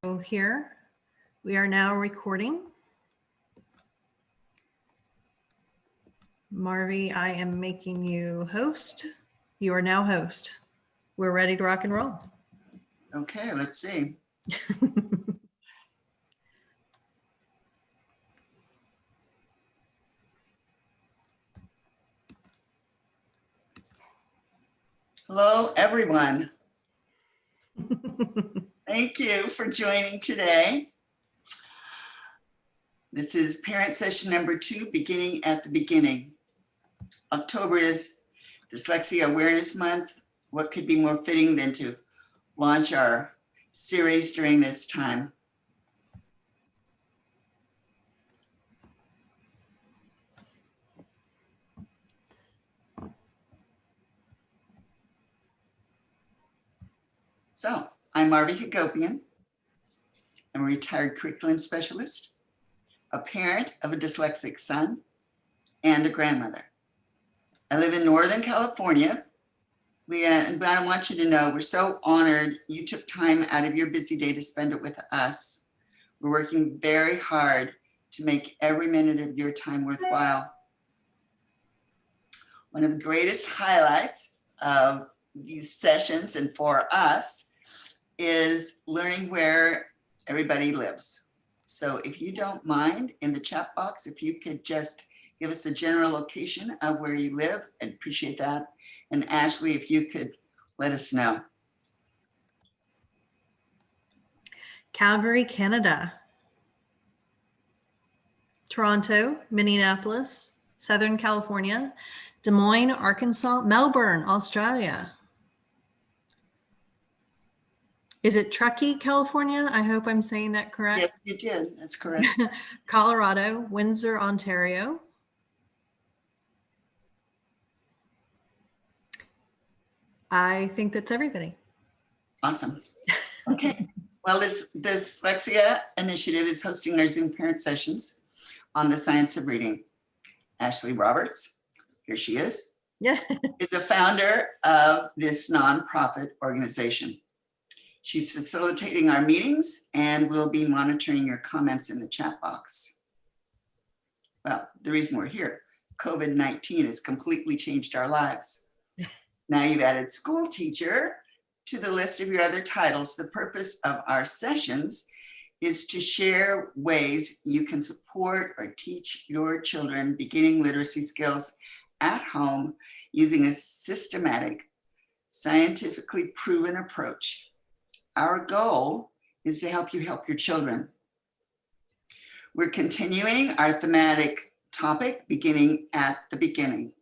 Here, we are now recording. Marvy, I am making you host. You are now host. We're ready to rock and roll. Okay, let's see. Hello, everyone. Thank you for joining today. This is parent session number 2, beginning at the beginning. October is Dyslexia Awareness Month. What could be more fitting than to launch our series during this time? So, I'm Marvilene Hagopian. I'm a retired curriculum specialist, a parent of a dyslexic son, and a grandmother. I live in Northern California. And I want you to know we're so honored you took time out of your busy day to spend it with us. We're working very hard to make every minute of your time worthwhile. One of the greatest highlights of these sessions and for us is learning where everybody lives. So if you don't mind, in the chat box, if you could just give us a general location of where you live, I'd appreciate that. And Ashley, if you could let us know. Calgary, Canada. Toronto, Minneapolis, Southern California, Des Moines, Arkansas, Melbourne, Australia. Is it Truckee, California? I hope I'm saying that correct. Yes, you did. That's correct. Colorado, Windsor, Ontario. I think that's everybody. Awesome. Okay. Well, this Dyslexia Initiative is hosting our Zoom parent sessions on the science of reading. Ashley Roberts, here she is, is a founder of this nonprofit organization. She's facilitating our meetings and will be monitoring your comments in the chat box. Well, the reason we're here, COVID-19 has completely changed our lives. Now you've added school teacher to the list of your other titles. The purpose of our sessions is to share ways you can support or teach your children beginning literacy skills at home using a systematic, scientifically proven approach. Our goal is to help you help your children. We're continuing our thematic topic, beginning at the beginning.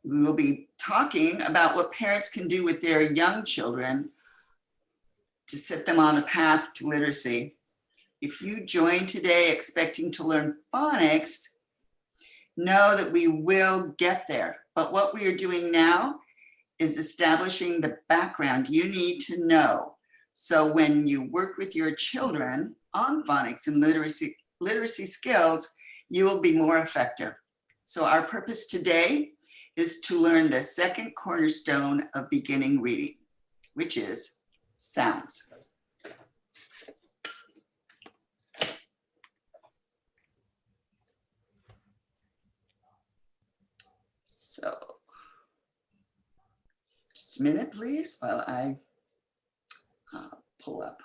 We will be talking about what parents can do with their young children to set them on the path to literacy. If you join today expecting to learn phonics, know that we will get there. But what we are doing now is establishing the background you need to know. So when you work with your children on phonics and literacy skills, you will be more effective. So our purpose today is to learn the second cornerstone of beginning reading, which is sounds. So, just a minute, please, while I pull up.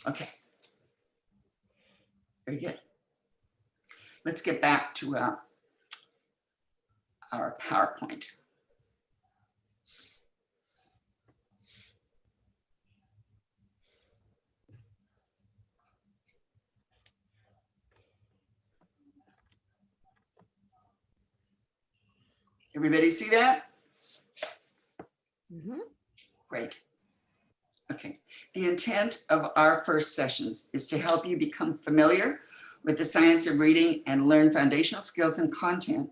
Okay, very good. Let's get back to our PowerPoint. Everybody see that? Mm-hmm. Great. Okay. The intent of our first sessions is to help you become familiar with the science of reading and learn foundational skills and content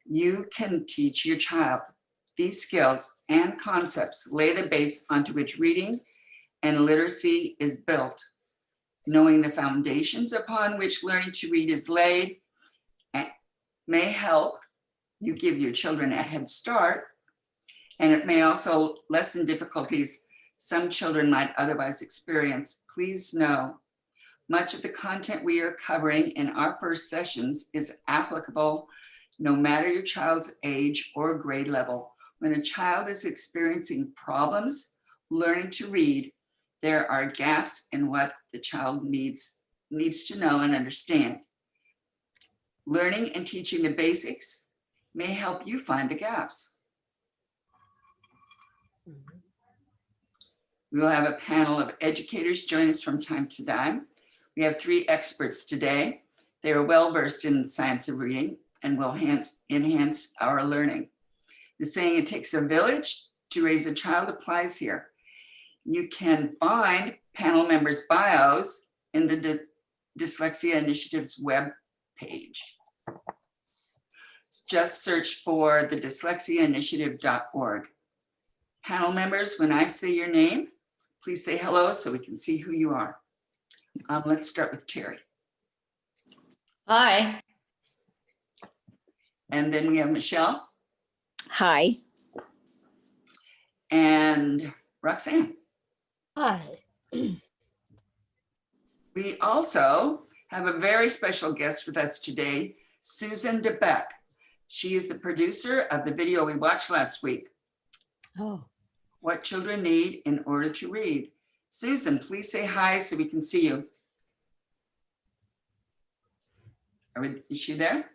you can teach your child. These skills and concepts lay the base onto which reading and literacy is built. Knowing the foundations upon which learning to read is laid may help you give your children a head start and it may also lessen difficulties some children might otherwise experience. Please know, much of the content we are covering in our first sessions is applicable no matter your child's age or grade level. When a child is experiencing problems learning to read, there are gaps in what the child needs to know and understand. Learning and teaching the basics may help you find the gaps. We will have a panel of educators join us from time to time. We have 3 experts today. They are well-versed in the science of reading and will enhance our learning. The saying, "It takes a village to raise a child," applies here. You can find panel members' bios in the Dyslexia Initiative's web page. Just search for the dyslexiainitiative.org. Panel members, when I say your name, please say hello so we can see who you are. Let's start with Terry. Hi. And then we have Michelle Hi. and Roxanne. Hi. We also have a very special guest with us today, Susan DeBeck. She is the producer of the video we watched last week, Oh, What Children Need in Order to Read. Susan, please say hi so we can see you. Is she there?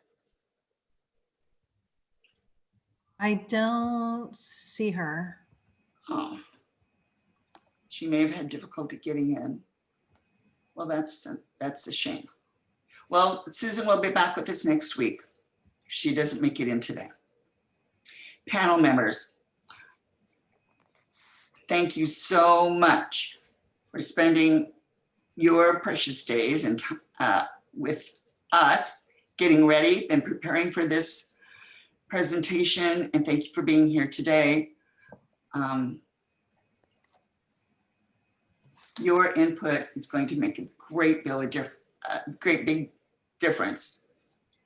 I don't see her. Oh, she may have had difficulty getting in. Well, that's a shame. Well, Susan will be back with us next week if she doesn't make it in today. Panel members, thank you so much for spending your precious days and with us, getting ready and preparing for this presentation. And thank you for being here today. Your input is going to make a great big difference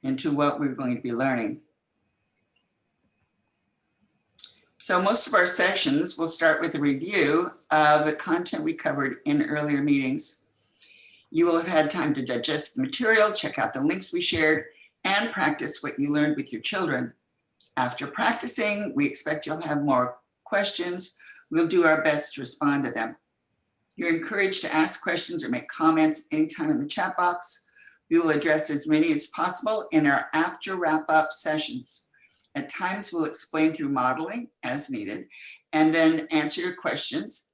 into what we're going to be learning. So most of our sessions will start with a review of the content we covered in earlier meetings. You will have had time to digest the material, check out the links we shared, and practice what you learned with your children. After practicing, we expect you'll have more questions. We'll do our best to respond to them. You're encouraged to ask questions or make comments anytime in the chat box. We will address as many as possible in our after wrap-up sessions. At times, we'll explain through modeling as needed, and then answer your questions.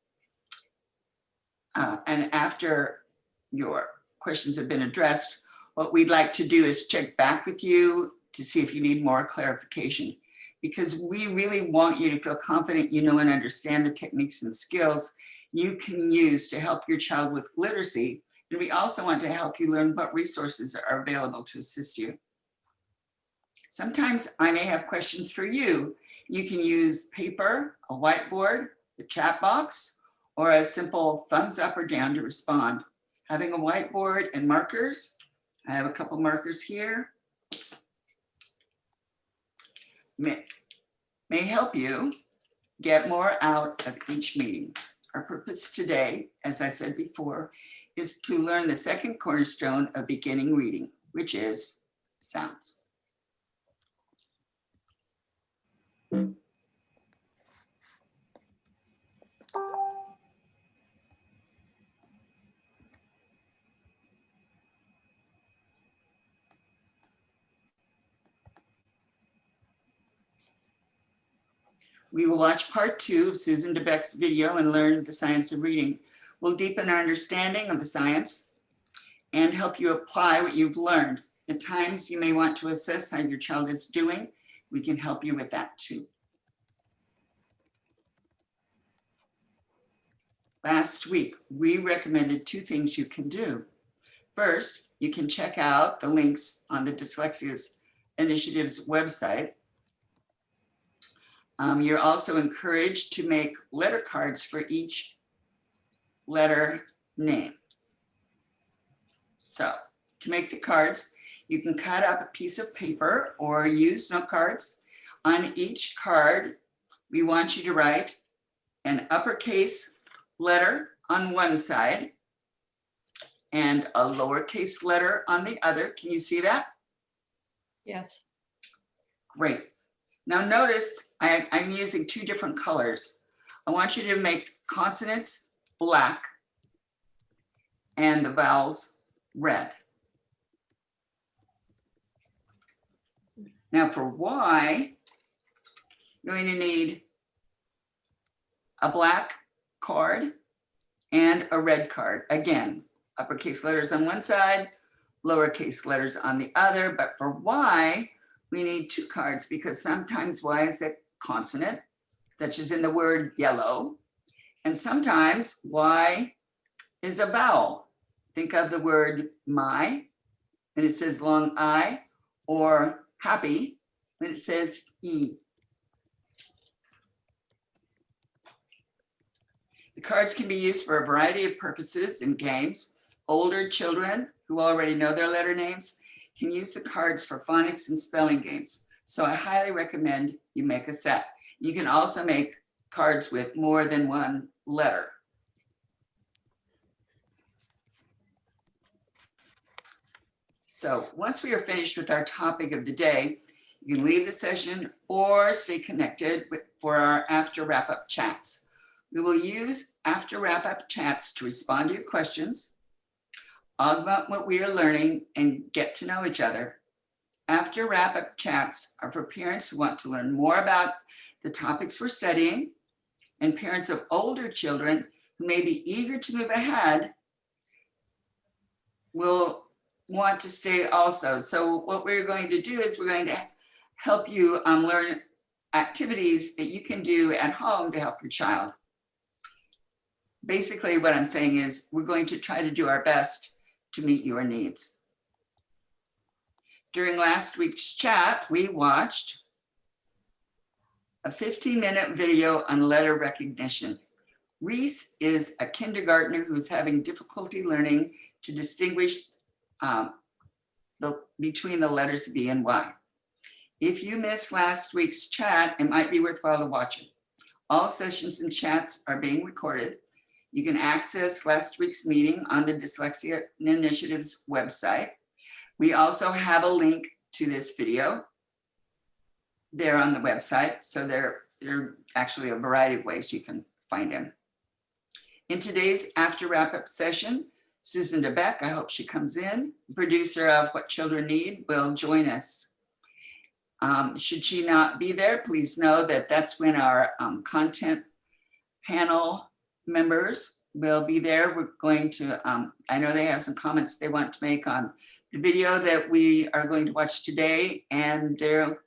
And after your questions have been addressed, what we'd like to do is check back with you to see if you need more clarification, because we really want you to feel confident you know and understand the techniques and skills you can use to help your child with literacy. And we also want to help you learn what resources are available to assist you. Sometimes I may have questions for you. You can use paper, a whiteboard, the chat box, or a simple thumbs up or down to respond. Having a whiteboard and markers, I have a couple markers here, may help you get more out of each meeting. Our purpose today, as I said before, is to learn the second cornerstone of beginning reading, which is sounds. We will watch part 2 of Susan DeBeck's video and learn the science of reading. We'll deepen our understanding of the science and help you apply what you've learned. At times, you may want to assess how your child is doing. We can help you with that too. Last week, we recommended 2 things you can do. First, you can check out the links on the Dyslexia Initiative's website. You're also encouraged to make letter cards for each letter name. So to make the cards, you can cut up a piece of paper or use note cards. On each card, we want you to write an uppercase letter on one side and a lowercase letter on the other. Can you see that? Yes. Great. Now notice I'm using two different colors. I want you to make consonants black and the vowels red. Now for Y, you're going to need a black card and a red card. Again, uppercase letters on one side, lowercase letters on the other. But for Y, we need two cards because sometimes Y is a consonant, such as in the word yellow. And sometimes Y is a vowel. Think of the word my, and it says long I, or happy, when it says E. The cards can be used for a variety of purposes in games. Older children who already know their letter names can use the cards for phonics and spelling games. So I highly recommend you make a set. You can also make cards with more than one letter. So once we are finished with our topic of the day, you can leave the session or stay connected for our after wrap-up chats. We will use after wrap-up chats to respond to your questions, augment what we are learning, and get to know each other. After wrap-up chats are for parents who want to learn more about the topics we're studying, and parents of older children who may be eager to move ahead will want to stay also. So what we're going to do is we're going to help you learn activities that you can do at home to help your child. Basically, what I'm saying is we're going to try to do our best to meet your needs. During last week's chat, we watched a 15-minute video on letter recognition. Reese is a kindergartner who's having difficulty learning to distinguish between the letters B and Y. If you missed last week's chat, it might be worthwhile to watch it. All sessions and chats are being recorded. You can access last week's meeting on the Dyslexia Initiative's website. We also have a link to this video there on the website. So there are actually a variety of ways you can find them. In today's after wrap-up session, Susan DeBeck, I hope she comes in, producer of What Children Need, will join us. Should she not be there, please know that that's when our content panel members will be there. We're going to, I know they have some comments they want to make on the video that we are going to watch today, and they're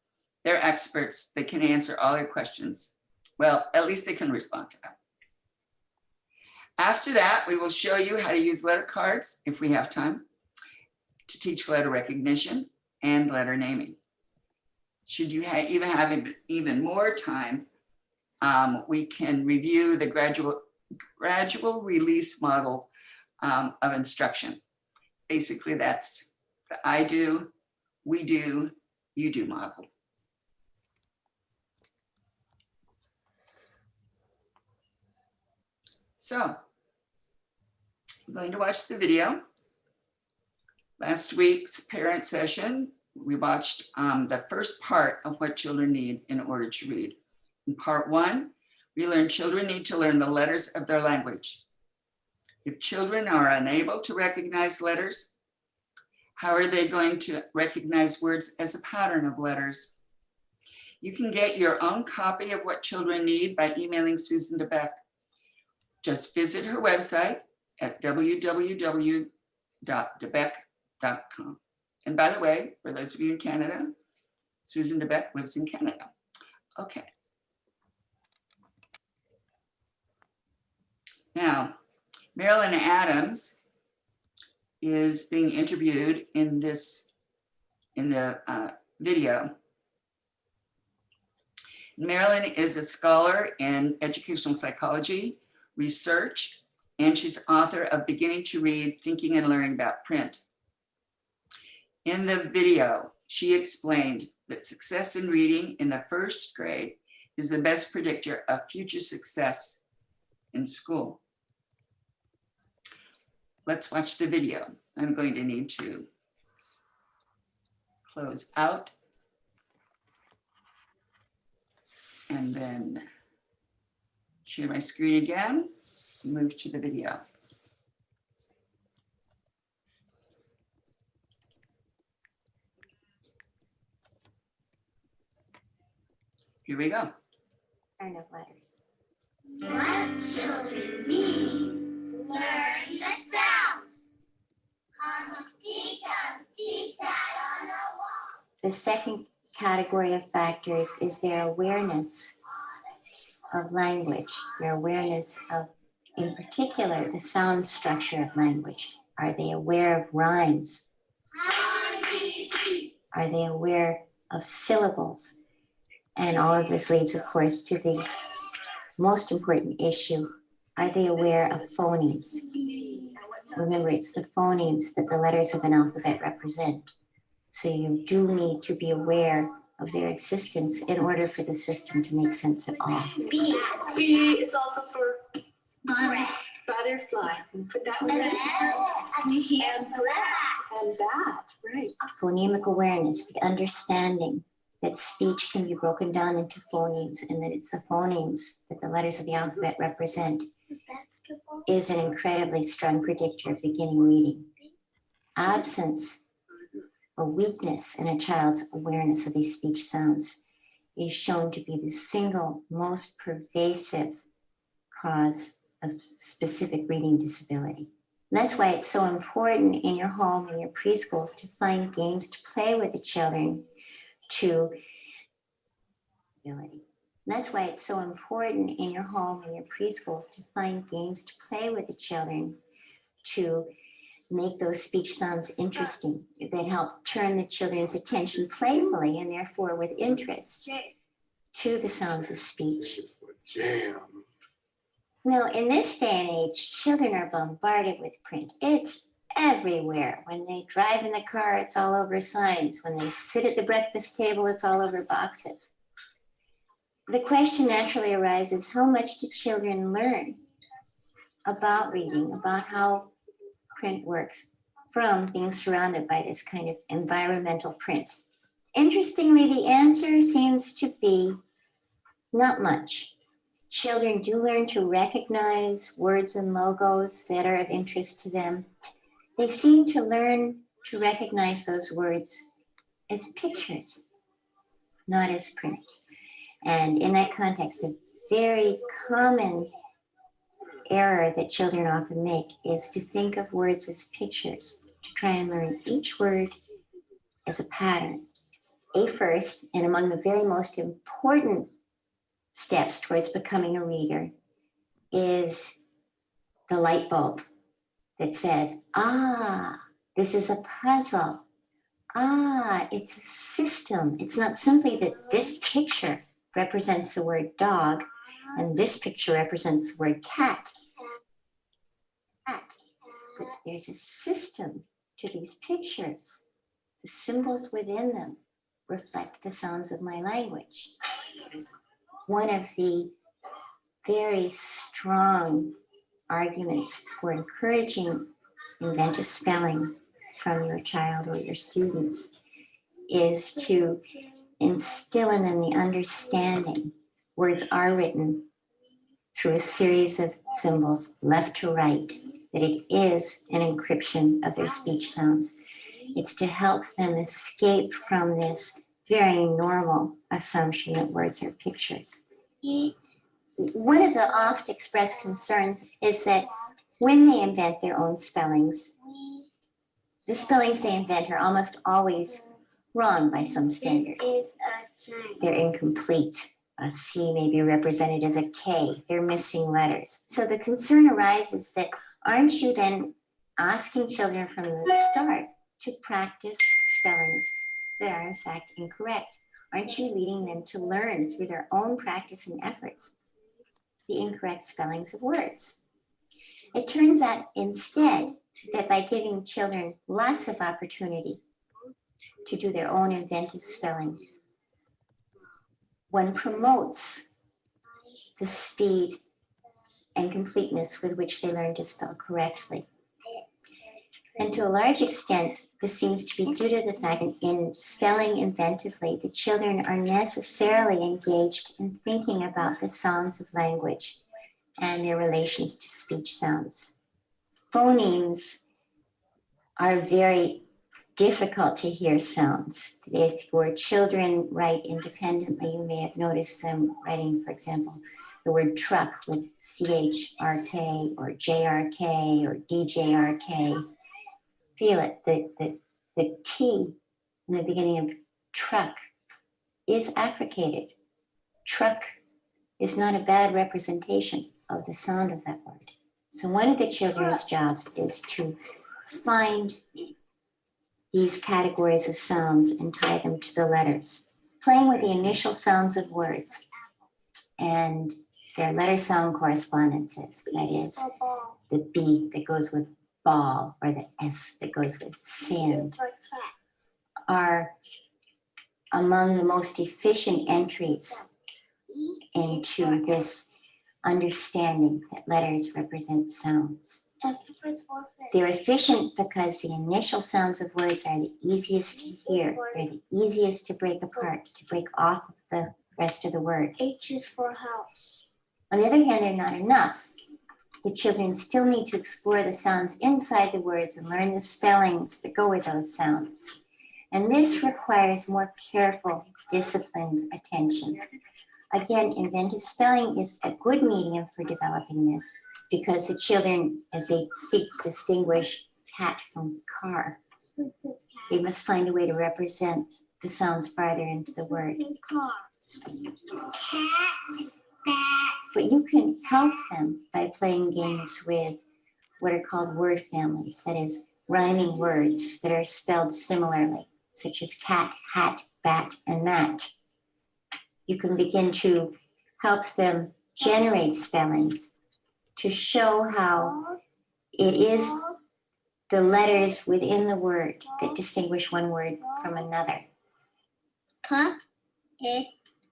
experts. They can answer all your questions. Well, at least they can respond to them. After that, we will show you how to use letter cards, if we have time, to teach letter recognition and letter naming. Should you even have even more time, we can review the gradual release model of instruction. Basically, that's the I do, we do, you do model. So I'm going to watch the video. Last week's parent session, we watched the first part of What Children Need in Order to Read. In part one, we learned children need to learn the letters of their language. If children are unable to recognize letters, how are they going to recognize words as a pattern of letters? You can get your own copy of What Children Need by emailing Susan DeBeck. Just visit her website at www.debeck.com. And by the way, for those of you in Canada, Susan DeBeck lives in Canada. Okay. Now, Marilyn Adams is being interviewed in the video. Marilyn is a scholar in educational psychology, research, and she's author of Beginning to Read, Thinking and Learning About Print. In the video, she explained that success in reading in the first grade is the best predictor of future success in school. Let's watch the video. I'm going to need to close out and then share my screen again, move to the video. Here we go. Learn of letters. What children need, learn the sounds. Humpty Dumpty sat on a wall. The second category of factors is their awareness of language, their awareness of, in particular, the sound structure of language. Are they aware of rhymes? Are they aware of syllables? And all of this leads, of course, to the most important issue. Are they aware of phonemes? Remember, it's the phonemes that the letters of an alphabet represent. So you do need to be aware of their existence in order for the system to make sense at all. B is also for butterfly. Put that one in. And brat. And bat, right. Phonemic awareness, the understanding that speech can be broken down into phonemes and that it's the phonemes that the letters of the alphabet represent, is an incredibly strong predictor of beginning reading. Absence or weakness in a child's awareness of these speech sounds is shown to be the single most pervasive cause of specific reading disability. And that's why it's so important in your home and your preschools to find games to play with the children to ability. And that's why it's so important in your home and your preschools to find games to play with the children to make those speech sounds interesting, that help turn the children's attention playfully and therefore with interest to the sounds of speech. Well, in this day and age, children are bombarded with print. It's everywhere. When they drive in the car, it's all over signs. When they sit at the breakfast table, it's all over boxes. The question naturally arises, how much do children learn about reading, about how print works from being surrounded by this kind of environmental print? Interestingly, the answer seems to be not much. Children do learn to recognize words and logos that are of interest to them. They seem to learn to recognize those words as pictures, not as print. And in that context, a very common error that children often make is to think of words as pictures, to try and learn each word as a pattern. A first, and among the very most important steps towards becoming a reader, is the light bulb that says, this is a puzzle. It's a system. It's not simply that this picture represents the word dog and this picture represents the word cat. But there's a system to these pictures. The symbols within them reflect the sounds of my language. One of the very strong arguments for encouraging inventive spelling from your child or your students is to instill in them the understanding words are written through a series of symbols, left to right, that it is an encryption of their speech sounds. It's to help them escape from this very normal assumption that words are pictures. One of the oft expressed concerns is that when they invent their own spellings, the spellings they invent are almost always wrong by some standard. They're incomplete. A C may be represented as a K. They're missing letters. So the concern arises that aren't you then asking children from the start to practice spellings that are in fact incorrect? Aren't you leading them to learn through their own practice and efforts the incorrect spellings of words? It turns out instead that by giving children lots of opportunity to do their own inventive spelling, one promotes the speed and completeness with which they learn to spell correctly. And to a large extent, this seems to be due to the fact that in spelling inventively, the children are necessarily engaged in thinking about the sounds of language and their relations to speech sounds. Phonemes are very difficult to hear sounds. If your children write independently, you may have noticed them writing, for example, the word truck with CHRK or JRK or DJRK. Feel it, the T in the beginning of truck is affricated. Truck is not a bad representation of the sound of that word. So one of the children's jobs is to find these categories of sounds and tie them to the letters, playing with the initial sounds of words and their letter sound correspondences. That is, the B that goes with ball or the S that goes with sand are among the most efficient entries into this understanding that letters represent sounds. They're efficient because the initial sounds of words are the easiest to hear. They're the easiest to break apart, to break off of the rest of the word. H is for house. On the other hand, they're not enough. The children still need to explore the sounds inside the words and learn the spellings that go with those sounds. And this requires more careful, disciplined attention. Again, inventive spelling is a good medium for developing this because the children, as they seek to distinguish cat from car, they must find a way to represent the sounds farther into the word. Cat, bat. But you can help them by playing games with what are called word families, that is, rhyming words that are spelled similarly, such as cat, hat, bat, and mat. You can begin to help them generate spellings to show how it is the letters within the word that distinguish one word from another. Pa, e,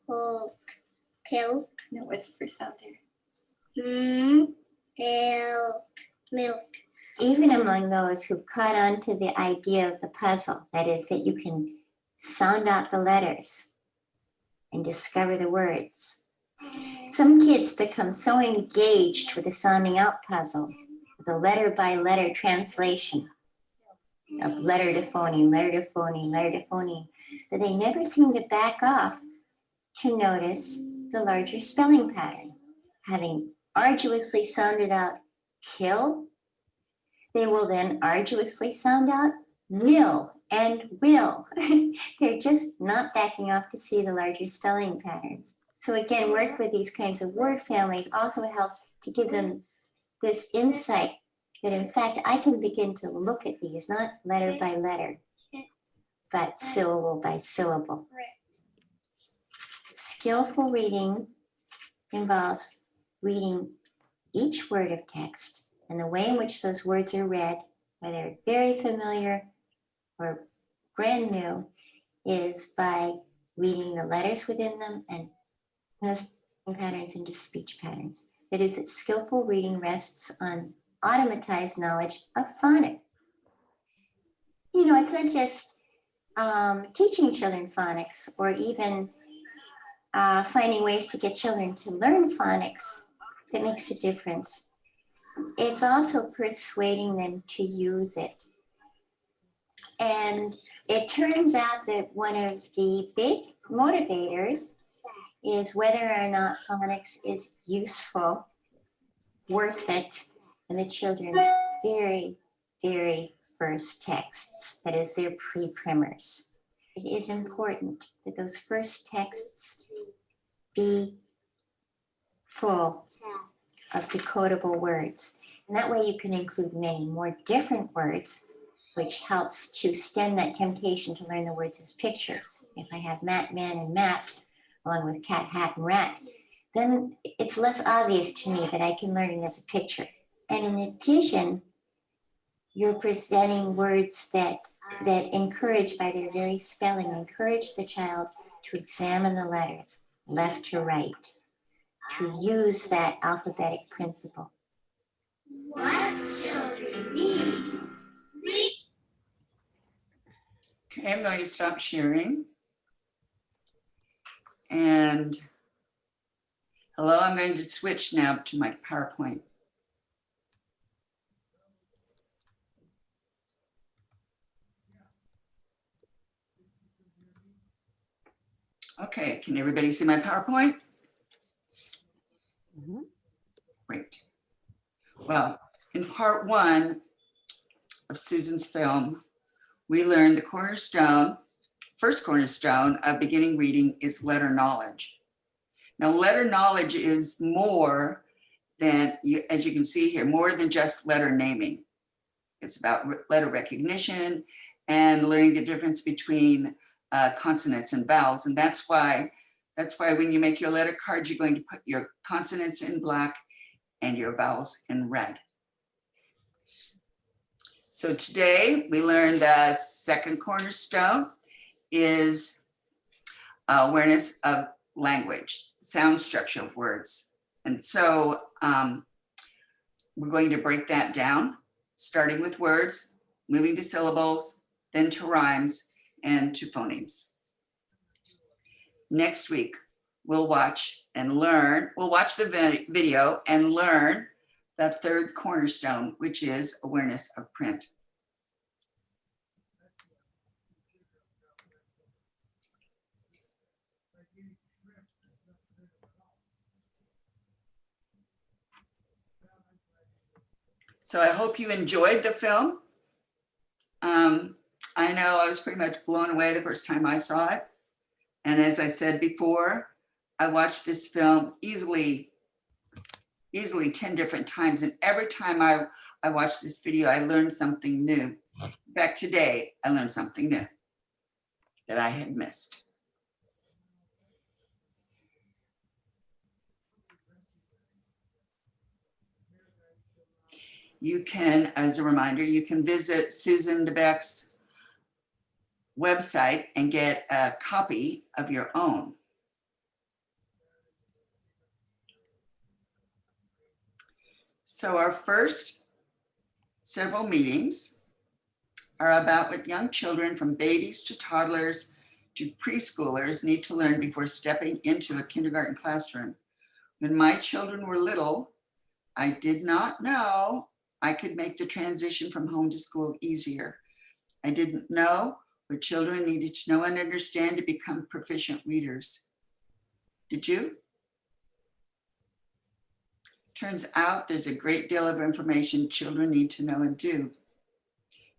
o, pilk. No, what's the first sound there? Milk. Even among those who caught on to the idea of the puzzle, that is, that you can sound out the letters and discover the words. Some kids become so engaged with the sounding out puzzle, the letter by letter translation of letter to phoneme, letter to phoneme, letter to phoneme, that they never seem to back off to notice the larger spelling pattern. Having arduously sounded out kill, they will then arduously sound out mill and will. They're just not backing off to see the larger spelling patterns. So again, work with these kinds of word families also helps to give them this insight that in fact I can begin to look at these, not letter by letter, but syllable by syllable. Skillful reading involves reading each word of text and the way in which those words are read, whether very familiar or brand new, is by reading the letters within them and those patterns into speech patterns. That is, that skillful reading rests on automatized knowledge of phonics. You know, it's not just teaching children phonics or even finding ways to get children to learn phonics that makes a difference. It's also persuading them to use it. And it turns out that one of the big motivators is whether or not phonics is useful, worth it, in the children's very, very first texts, that is their pre-primers. It is important that those first texts be full of decodable words. And that way you can include many more different words, which helps to stem that temptation to learn the words as pictures. If I have mat, man, and mat, along with cat, hat, and rat, then it's less obvious to me that I can learn it as a picture. And in addition, you're presenting words that encourage, by their very spelling, encourage the child to examine the letters left to right, to use that alphabetic principle. What children need. Okay, I'm going to stop sharing. And hello, I'm going to switch now to my PowerPoint. Okay, can everybody see my PowerPoint? Mhm. Great. Well, in part one of Susan's film, we learned the first cornerstone of beginning reading is letter knowledge. Now, letter knowledge is more than, as you can see here, more than just letter naming. It's about letter recognition and learning the difference between consonants and vowels. And that's why when you make your letter card, you're going to put your consonants in black and your vowels in red. So today we learned the second cornerstone is awareness of language, sound structure of words. And so we're going to break that down, starting with words, moving to syllables, then to rhymes, and to phonemes. Next week, we'll watch the video and learn the third cornerstone, which is awareness of print. So I hope you enjoyed the film. I know I was pretty much blown away the first time I saw it. And as I said before, I watched this film easily 10 different times. And every time I watched this video, I learned something new. In fact, today I learned something new that I had missed. You can, as a reminder, you can visit Susan DeBeck's website and get a copy of your own. So our first several meetings are about what young children from babies to toddlers to preschoolers need to learn before stepping into a kindergarten classroom. When my children were little, I did not know I could make the transition from home to school easier. I didn't know what children needed to know and understand to become proficient readers. Did you? Turns out there's a great deal of information children need to know and do.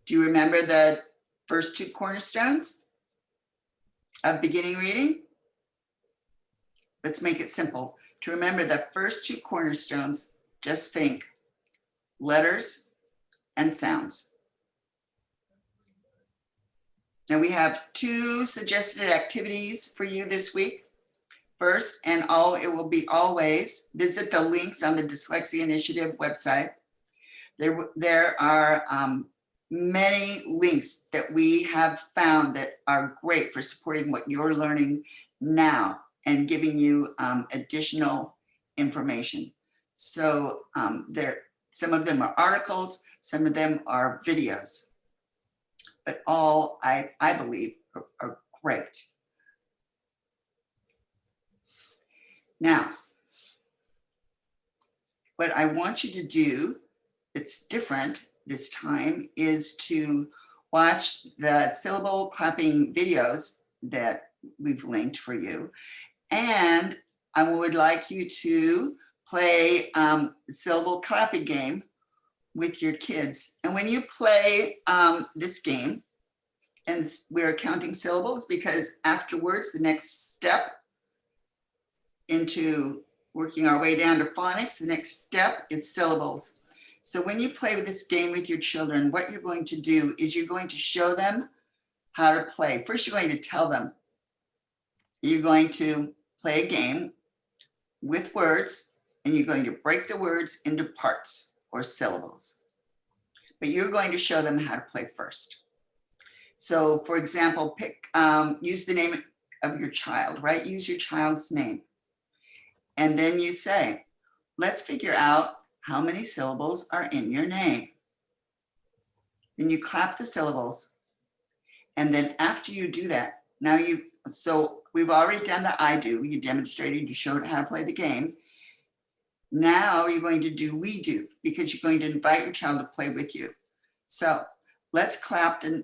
Do you remember the first two cornerstones of beginning reading? Let's make it simple. To remember the first two cornerstones, just think letters and sounds. Now we have two suggested activities for you this week. First, and it will be always, visit the links on the Dyslexia Initiative website. There are many links that we have found that are great for supporting what you're learning now and giving you additional information. So some of them are articles, some of them are videos, but all I believe are great. Now, what I want you to do that's different this time is to watch the syllable clapping videos that we've linked for you. And I would like you to play the syllable clapping game with your kids. And when you play this game, and we're counting syllables because afterwards, the next step into working our way down to phonics, the next step is syllables. So when you play with this game with your children, what you're going to do is you're going to show them how to play. First, you're going to tell them. You're going to play a game with words, and you're going to break the words into parts or syllables. But you're going to show them how to play first. So for example, use the name of your child, right? Use your child's name. And then you say, let's figure out how many syllables are in your name. Then you clap the syllables. And then after you do that, so we've already done the I do. You demonstrated, you showed how to play the game. Now you're going to do we do, because you're going to invite your child to play with you. So let's clap the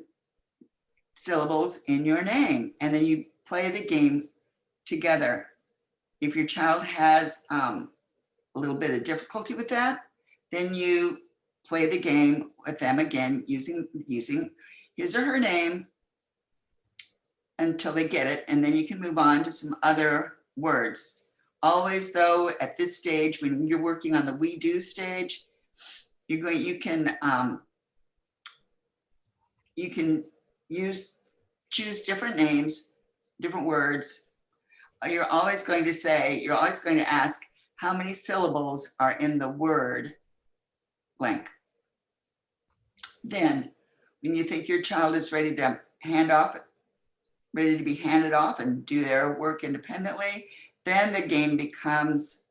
syllables in your name, and then you play the game together. If your child has a little bit of difficulty with that, then you play the game with them again using his or her name until they get it, and then you can move on to some other words. Always, though, at this stage, when you're working on the we do stage, you can choose different names, different words. You're always going to ask how many syllables are in the word blank. Then, when you think your child is ready to be handed off and do their work independently, then the game becomes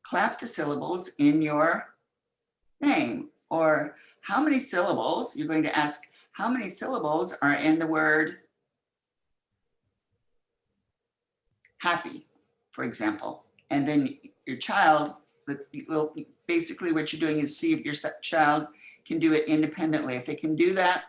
clap the syllables in your name. Or how many syllables, you're going to ask how many syllables are in the word happy, for example. And then your child, basically what you're doing is see if your child can do it independently. If they can do that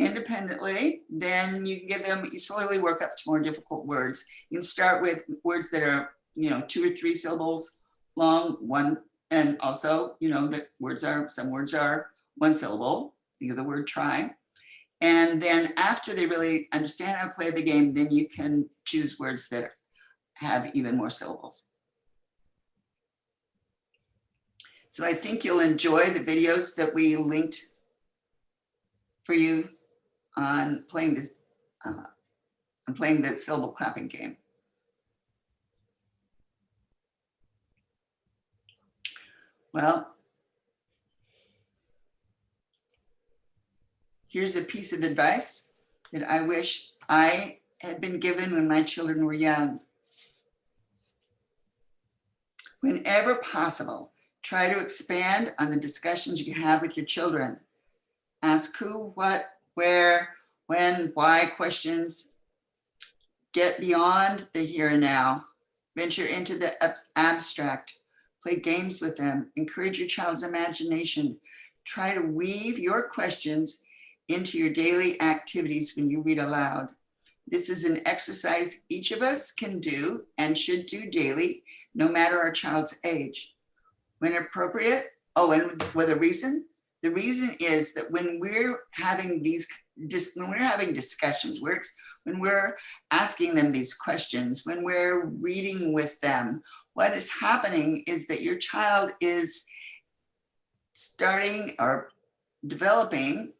independently, then you slowly work up to more difficult words. You can start with words that are, 2 or 3 syllables long, and also, some words are 1 syllable, think of the word try. And then after they really understand how to play the game, then you can choose words that have even more syllables. So I think you'll enjoy the videos that we linked for you on playing the syllable clapping game. Well, here's a piece of advice that I wish I had been given when my children were young. Whenever possible, try to expand on the discussions you have with your children. Ask who, what, where, when, why questions. Get beyond the here and now. Venture into the abstract. Play games with them. Encourage your child's imagination. Try to weave your questions into your daily activities when you read aloud. This is an exercise each of us can do and should do daily, no matter our child's age. When appropriate, and with a reason, the reason is that when we're having discussions, when we're asking them these questions, when we're reading with them, what is happening is that your child is starting or developing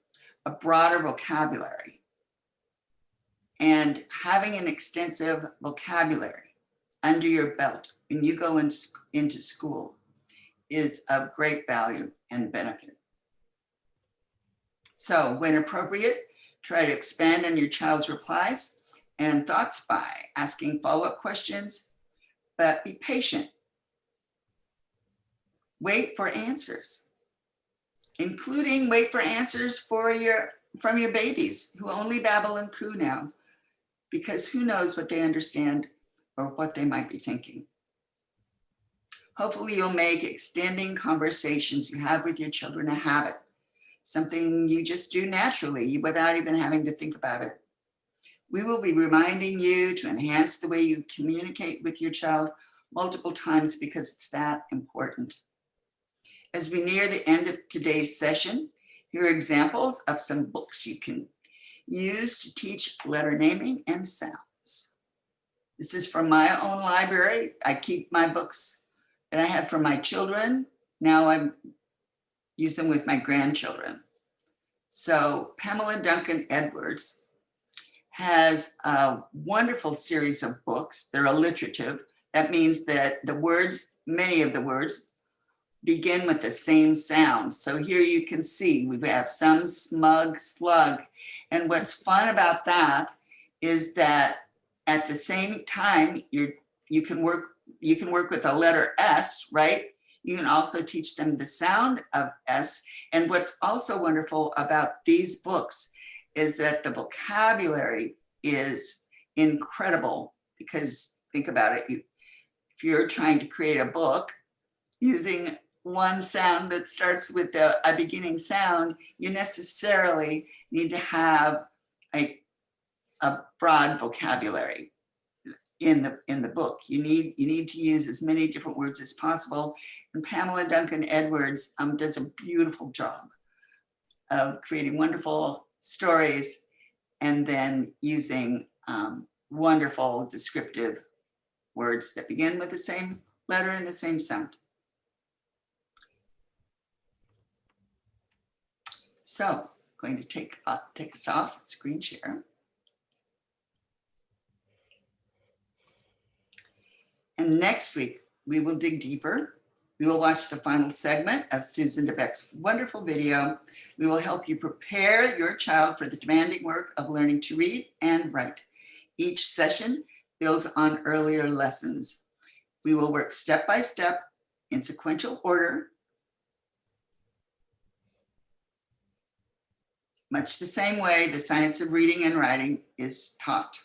a broader vocabulary. And having an extensive vocabulary under your belt when you go into school is of great value and benefit. So when appropriate, try to expand on your child's replies and thoughts by asking follow-up questions, but be patient. Wait for answers, including wait for answers from your babies who only babble and coo now, because who knows what they understand or what they might be thinking. Hopefully you'll make extending conversations you have with your children a habit, something you just do naturally without even having to think about it. We will be reminding you to enhance the way you communicate with your child multiple times because it's that important. As we near the end of today's session, here are examples of some books you can use to teach letter naming and sounds. This is from my own library. I keep my books that I had for my children. Now I use them with my grandchildren. So Pamela Duncan Edwards has a wonderful series of books. They're alliterative. That means that many of the words begin with the same sound. So here you can see we have some, smug, slug. And what's fun about that is that at the same time, you can work with the letter S, right? You can also teach them the sound of S. And what's also wonderful about these books is that the vocabulary is incredible, because think about it, if you're trying to create a book using one sound that starts with a beginning sound, you necessarily need to have a broad vocabulary in the book. You need to use as many different words as possible. And Pamela Duncan Edwards does a beautiful job of creating wonderful stories and then using wonderful descriptive words that begin with the same letter and the same sound. So, going to take us off screen share. And next week, we will dig deeper. We will watch the final segment of Susan DeBeck's wonderful video. We will help you prepare your child for the demanding work of learning to read and write. Each session builds on earlier lessons. We will work step by step in sequential order, much the same way the science of reading and writing is taught.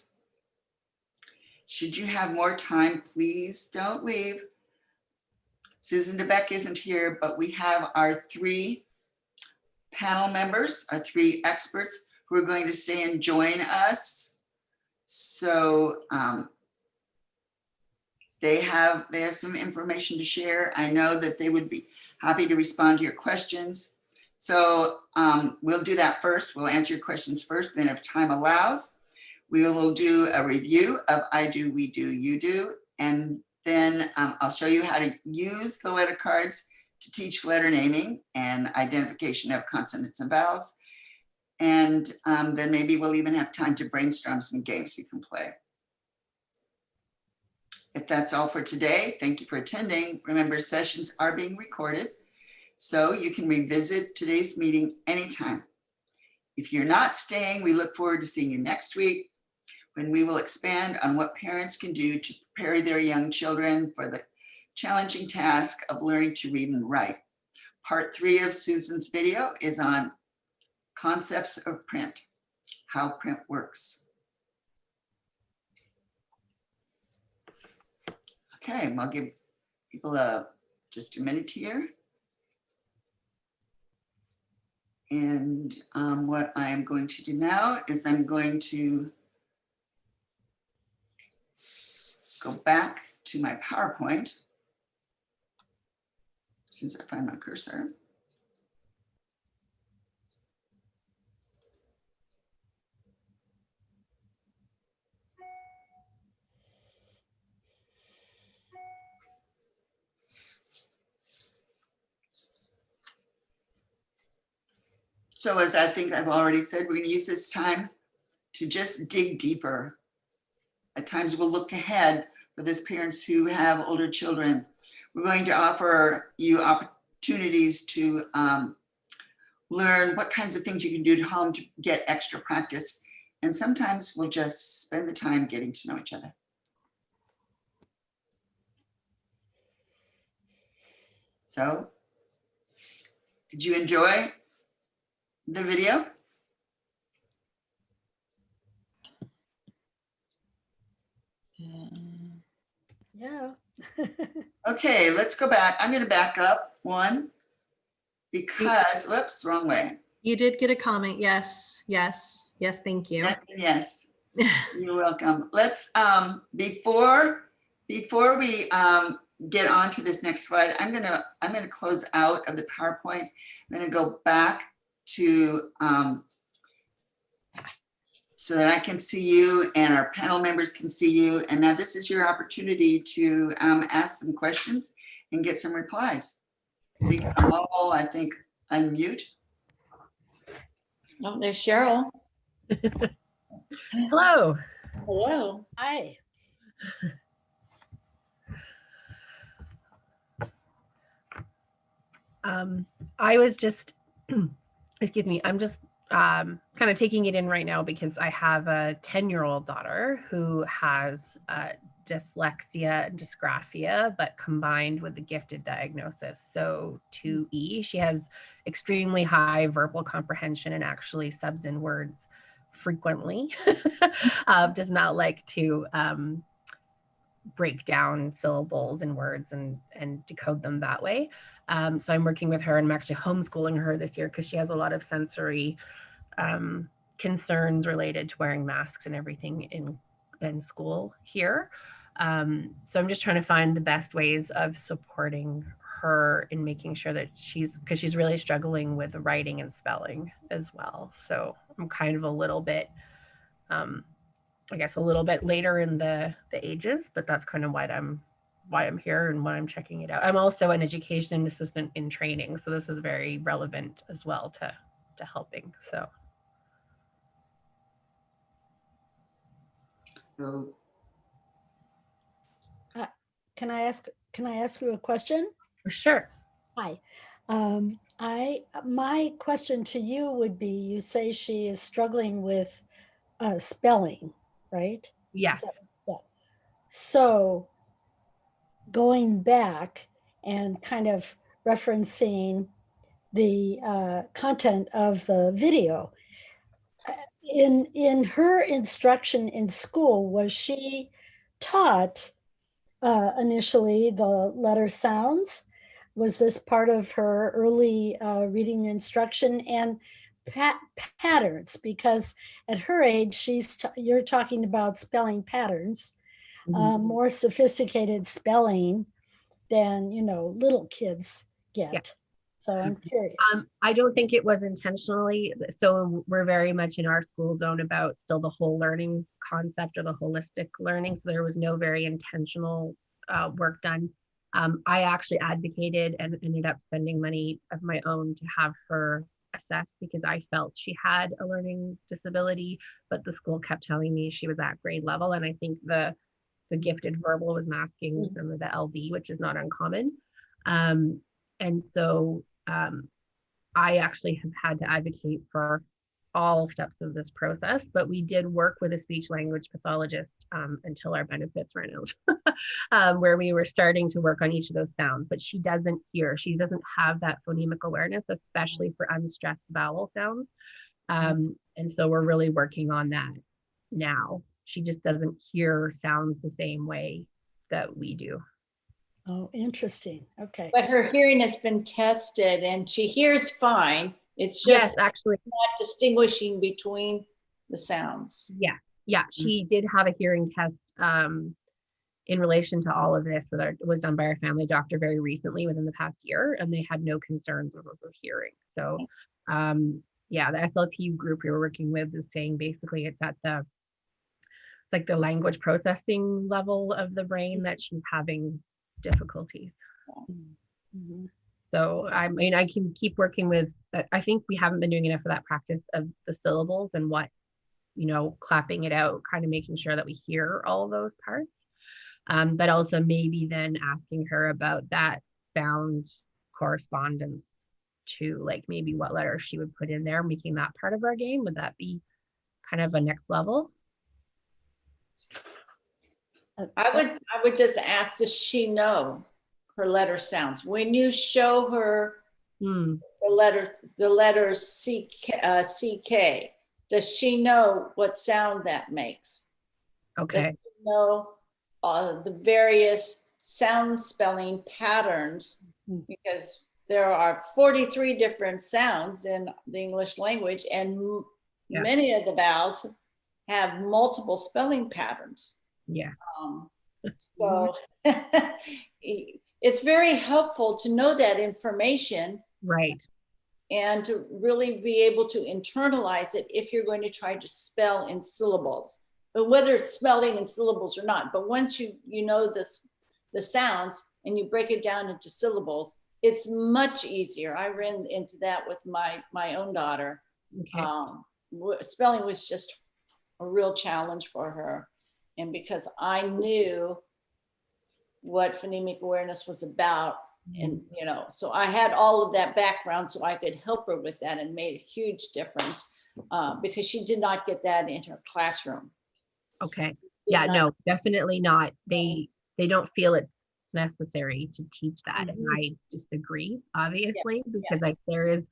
Should you have more time, please don't leave. Susan DeBeck isn't here, but we have our 3 panel members, our 3 experts who are going to stay and join us. So they have some information to share. I know that they would be happy to respond to your questions. So we'll do that first. We'll answer your questions first. Then if time allows, we will do a review of I do, we do, you do. And then I'll show you how to use the letter cards to teach letter naming and identification of consonants and vowels. And then maybe we'll even have time to brainstorm some games we can play. If that's all for today, thank you for attending. Remember, sessions are being recorded, so you can revisit today's meeting anytime. If you're not staying, we look forward to seeing you next week, when we will expand on what parents can do to prepare their young children for the challenging task of learning to read and write. Part 3 of Susan's video is on concepts of print, how print works. Okay, I'll give people just a minute here. And what I am going to do now is I'm going to go back to my PowerPoint as soon as I find my cursor. So as I think I've already said, we're going to use this time to just dig deeper. At times we'll look ahead for those parents who have older children. We're going to offer you opportunities to learn what kinds of things you can do at home to get extra practice. And sometimes we'll just spend the time getting to know each other. So, did you enjoy the video? Yeah. Okay, let's go back. I'm going to back up one because, whoops, wrong way. You did get a comment. Yes, yes, yes. Thank you. Yes, and yes. You're welcome. Let's before we get on to this next slide, I'm gonna close out of the PowerPoint. I'm gonna go back to so that I can see you and our panel members can see you. And now this is your opportunity to ask some questions and get some replies. So you can all, I think, unmute. Oh, there's Cheryl. Hello. Hello. Hi. I was just, excuse me, kind of taking it in right now because I have a 10-year-old daughter who has dyslexia and dysgraphia, but combined with the gifted diagnosis. So 2E, she has extremely high verbal comprehension and actually subs in words frequently. Does not like to break down syllables in words and decode them that way. So I'm working with her, and I'm actually homeschooling her this year because she has a lot of sensory concerns related to wearing masks and everything in school here. So I'm just trying to find the best ways of supporting her in making sure that because she's really struggling with writing and spelling as well. So I'm kind of a little bit, I guess, a little bit later in the ages, but that's kind of why I'm here and why I'm checking it out. I'm also an education assistant in training, so this is very relevant as well to helping. So. So, Can I ask you a question? Sure. Hi. My question to you would be, you say she is struggling with spelling, right? Yes. Yeah. So going back and kind of referencing the content of the video, in her instruction in school, was she taught initially the letter sounds? Was this part of her early reading instruction and patterns? Because at her age, you're talking about spelling patterns, more sophisticated spelling than little kids get. Yeah. So I'm curious. I don't think it was intentionally. So we're very much in our school zone about still the whole learning concept or the holistic learning. So there was no very intentional work done. I actually advocated and ended up spending money of my own to have her assessed because I felt she had a learning disability, but the school kept telling me she was at grade level. And I think the gifted verbal was masking some of the LD, which is not uncommon. And so I actually have had to advocate for all steps of this process, but we did work with a speech language pathologist until our benefits ran out, where we were starting to work on each of those sounds, but she doesn't hear, she doesn't have that phonemic awareness, especially for unstressed vowel sounds. And so we're really working on that now. She just doesn't hear sounds the same way that we do. Oh, interesting. Okay. But her hearing has been tested and she hears fine. It's just actually not distinguishing between the sounds. Yeah. She did have a hearing test in relation to all of this. It was done by our family doctor very recently within the past year, and they had no concerns over her hearing. So the SLP group we were working with is saying basically it's at the language processing level of the brain that she's having difficulties. Mm-hmm. So I mean, I can keep working with, I think we haven't been doing enough of that practice of the syllables and what, clapping it out, kind of making sure that we hear all of those parts. But also maybe then asking her about that sound correspondence to like maybe what letter she would put in there, making that part of our game. Would that be kind of a next level? I would just ask, does she know her letter sounds? When you show her the letter CK, does she know what sound that makes? Okay. Does she know the various sound spelling patterns? Because there are 43 different sounds in the English language, and many of the vowels have multiple spelling patterns. Yeah. So it's very helpful to know that information. Right. And to really be able to internalize it if you're going to try to spell in syllables, but whether it's spelling in syllables or not. But once you know the sounds and you break it down into syllables, it's much easier. I ran into that with my own daughter. Okay. Spelling was just a real challenge for her. And because I knew what phonemic awareness was about, and so I had all of that background so I could help her with that, and made a huge difference. because she did not get that in her classroom. Okay. Did Yeah, not- no, definitely not. They don't feel it's necessary to teach that. And I disagree, obviously, because like yes. there is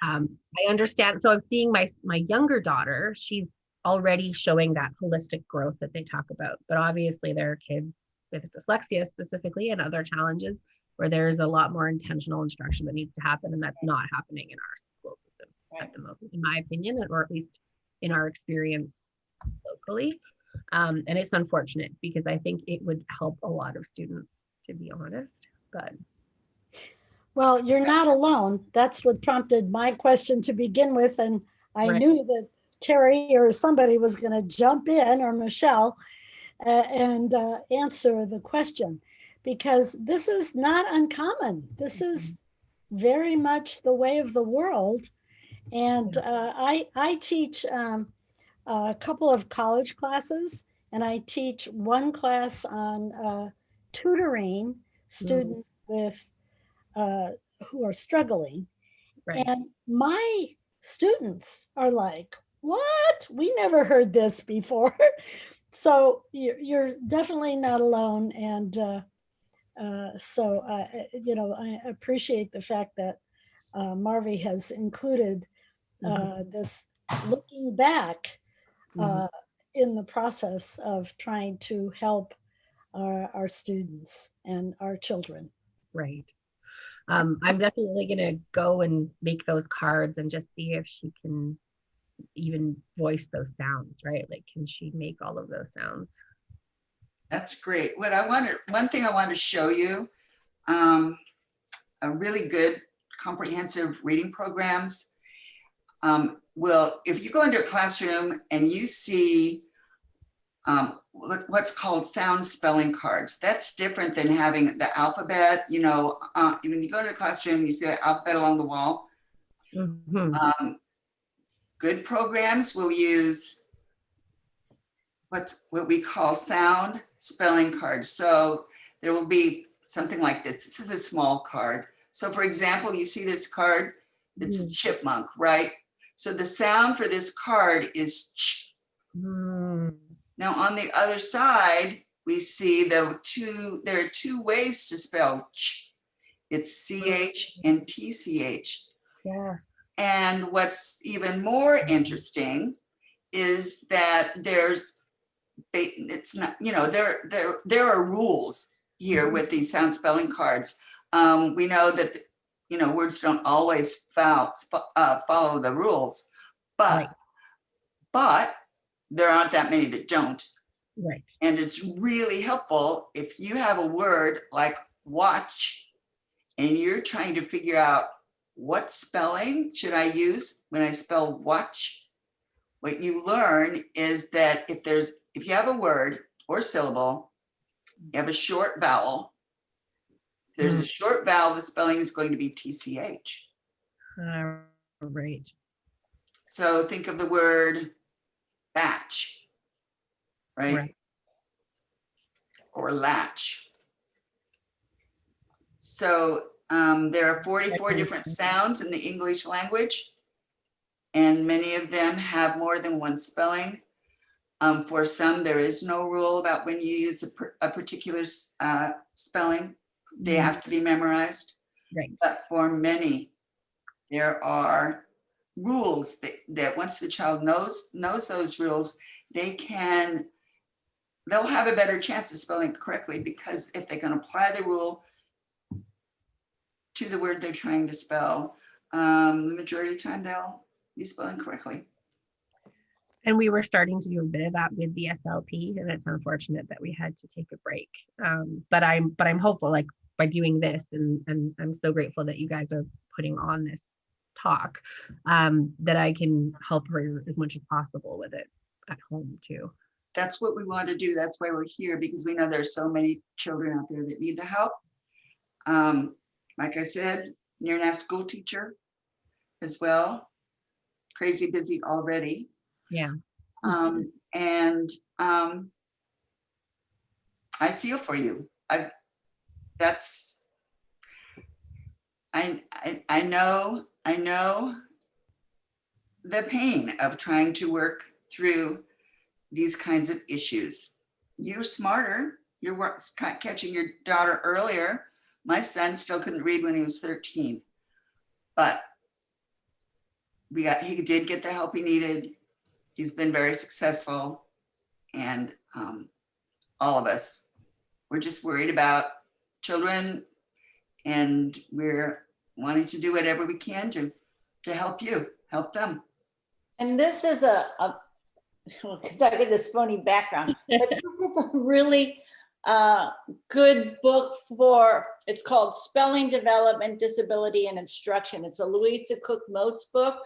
I understand. So I'm seeing my younger daughter, she's already showing that holistic growth that they talk about. But obviously there are kids with dyslexia specifically and other challenges where there's a lot more intentional instruction that needs to happen. And that's not happening in our school system at the moment, in my opinion, or at least in our experience locally. And it's unfortunate because I think it would help a lot of students, to be honest. But Well, you're not alone. That's what prompted my question to begin with. And I Right. knew that Terry or somebody was going to jump in, or Michelle, and answer the question, because this is not uncommon. This is very much the way of the world. And I teach a couple of college classes, and I teach one class on tutoring students with who are struggling. right. And my students are like, what? We never heard this before. So you're definitely not alone. And so, I appreciate the fact that Marvi has included this looking back in the process of trying to help our students and our children. Right. I'm definitely going to go and make those cards and just see if she can even voice those sounds, right? Like, can she make all of those sounds? That's great. One thing I want to show you, a really good comprehensive reading programs. If you go into a classroom and you see what's called sound spelling cards, that's different than having the alphabet. When you go to a classroom, you see the alphabet along the wall. Good programs will use what we call sound spelling cards. So there will be something like this. This is a small card. So for example, you see this card, it's chipmunk, right? So the sound for this card is ch. Now on the other side, we see there are two ways to spell ch. It's CH and TCH. Yes. And what's even more interesting is that there are rules here with these sound spelling cards. We know that words don't always follow the rules, but there aren't that many that don't. Right. And it's really helpful if you have a word like watch and you're trying to figure out what spelling should I use when I spell watch. What you learn is that if you have a word or syllable, you have a short vowel. If there's a short vowel, the spelling is going to be TCH. Right. So think of the word batch, right? Or latch. So there are 44 different sounds in the English language, and many of them have more than one spelling. For some, there is no rule about when you use a particular spelling. They have to be memorized. Right. But for many, there are rules that once the child knows those rules, they'll have a better chance of spelling correctly, because if they can apply the rule to the word they're trying to spell, the majority of the time they'll be spelling correctly. And we were starting to do a bit of that with the SLP, and it's unfortunate that we had to take a break. But I'm hopeful, like by doing this, and I'm so grateful that you guys are putting on this talk, that I can help her as much as possible with it at home too. That's what we want to do. That's why we're here, because we know there's so many children out there that need the help. Like I said, near now school teacher as well. Crazy busy already. Yeah. And I feel for you. I know the pain of trying to work through these kinds of issues. You're smarter. You're catching your daughter earlier. My son still couldn't read when he was 13, but he did get the help he needed. He's been very successful, and all of us, we're just worried about children, and we're wanting to do whatever we can to help them. And this is because I get this phony background, but this is a really good book it's called Spelling Development, Disability and Instruction. It's a Louisa Cook Moats book.